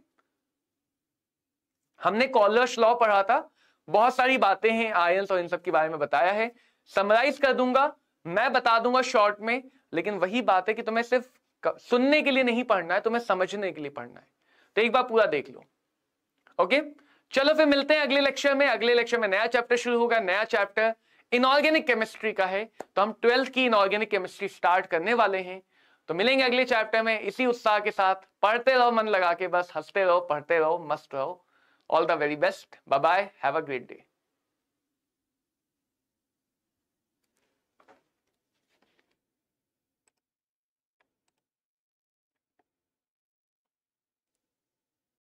हमने कॉलर्स लॉ पढ़ा था, बहुत सारी बातें हैं आयंस और इन सब के बारे में बताया है। समराइज कर दूंगा, मैं बता दूंगा शॉर्ट में, लेकिन वही बात है कि तुम्हें सिर्फ सुनने के लिए नहीं पढ़ना है, तुम्हें समझने के लिए पढ़ना है। तो एक बार पूरा देख लो, ओके? चलो फिर मिलते हैं अगले लेक्चर में। अगले लेक्चर में नया चैप्टर शुरू होगा, नया चैप्टर इनऑर्गेनिक केमिस्ट्री का है, तो हम 12th की इनऑर्गेनिक केमिस्ट्री स्टार्ट करने वाले हैं। तो मिलेंगे अगले चैप्टर में इसी उत्साह के साथ। पढ़ते रहो मन लगा के, बस हंसते रहो, पढ़ते रहो, मस्त रहो। All the very best, bye bye, have a great day.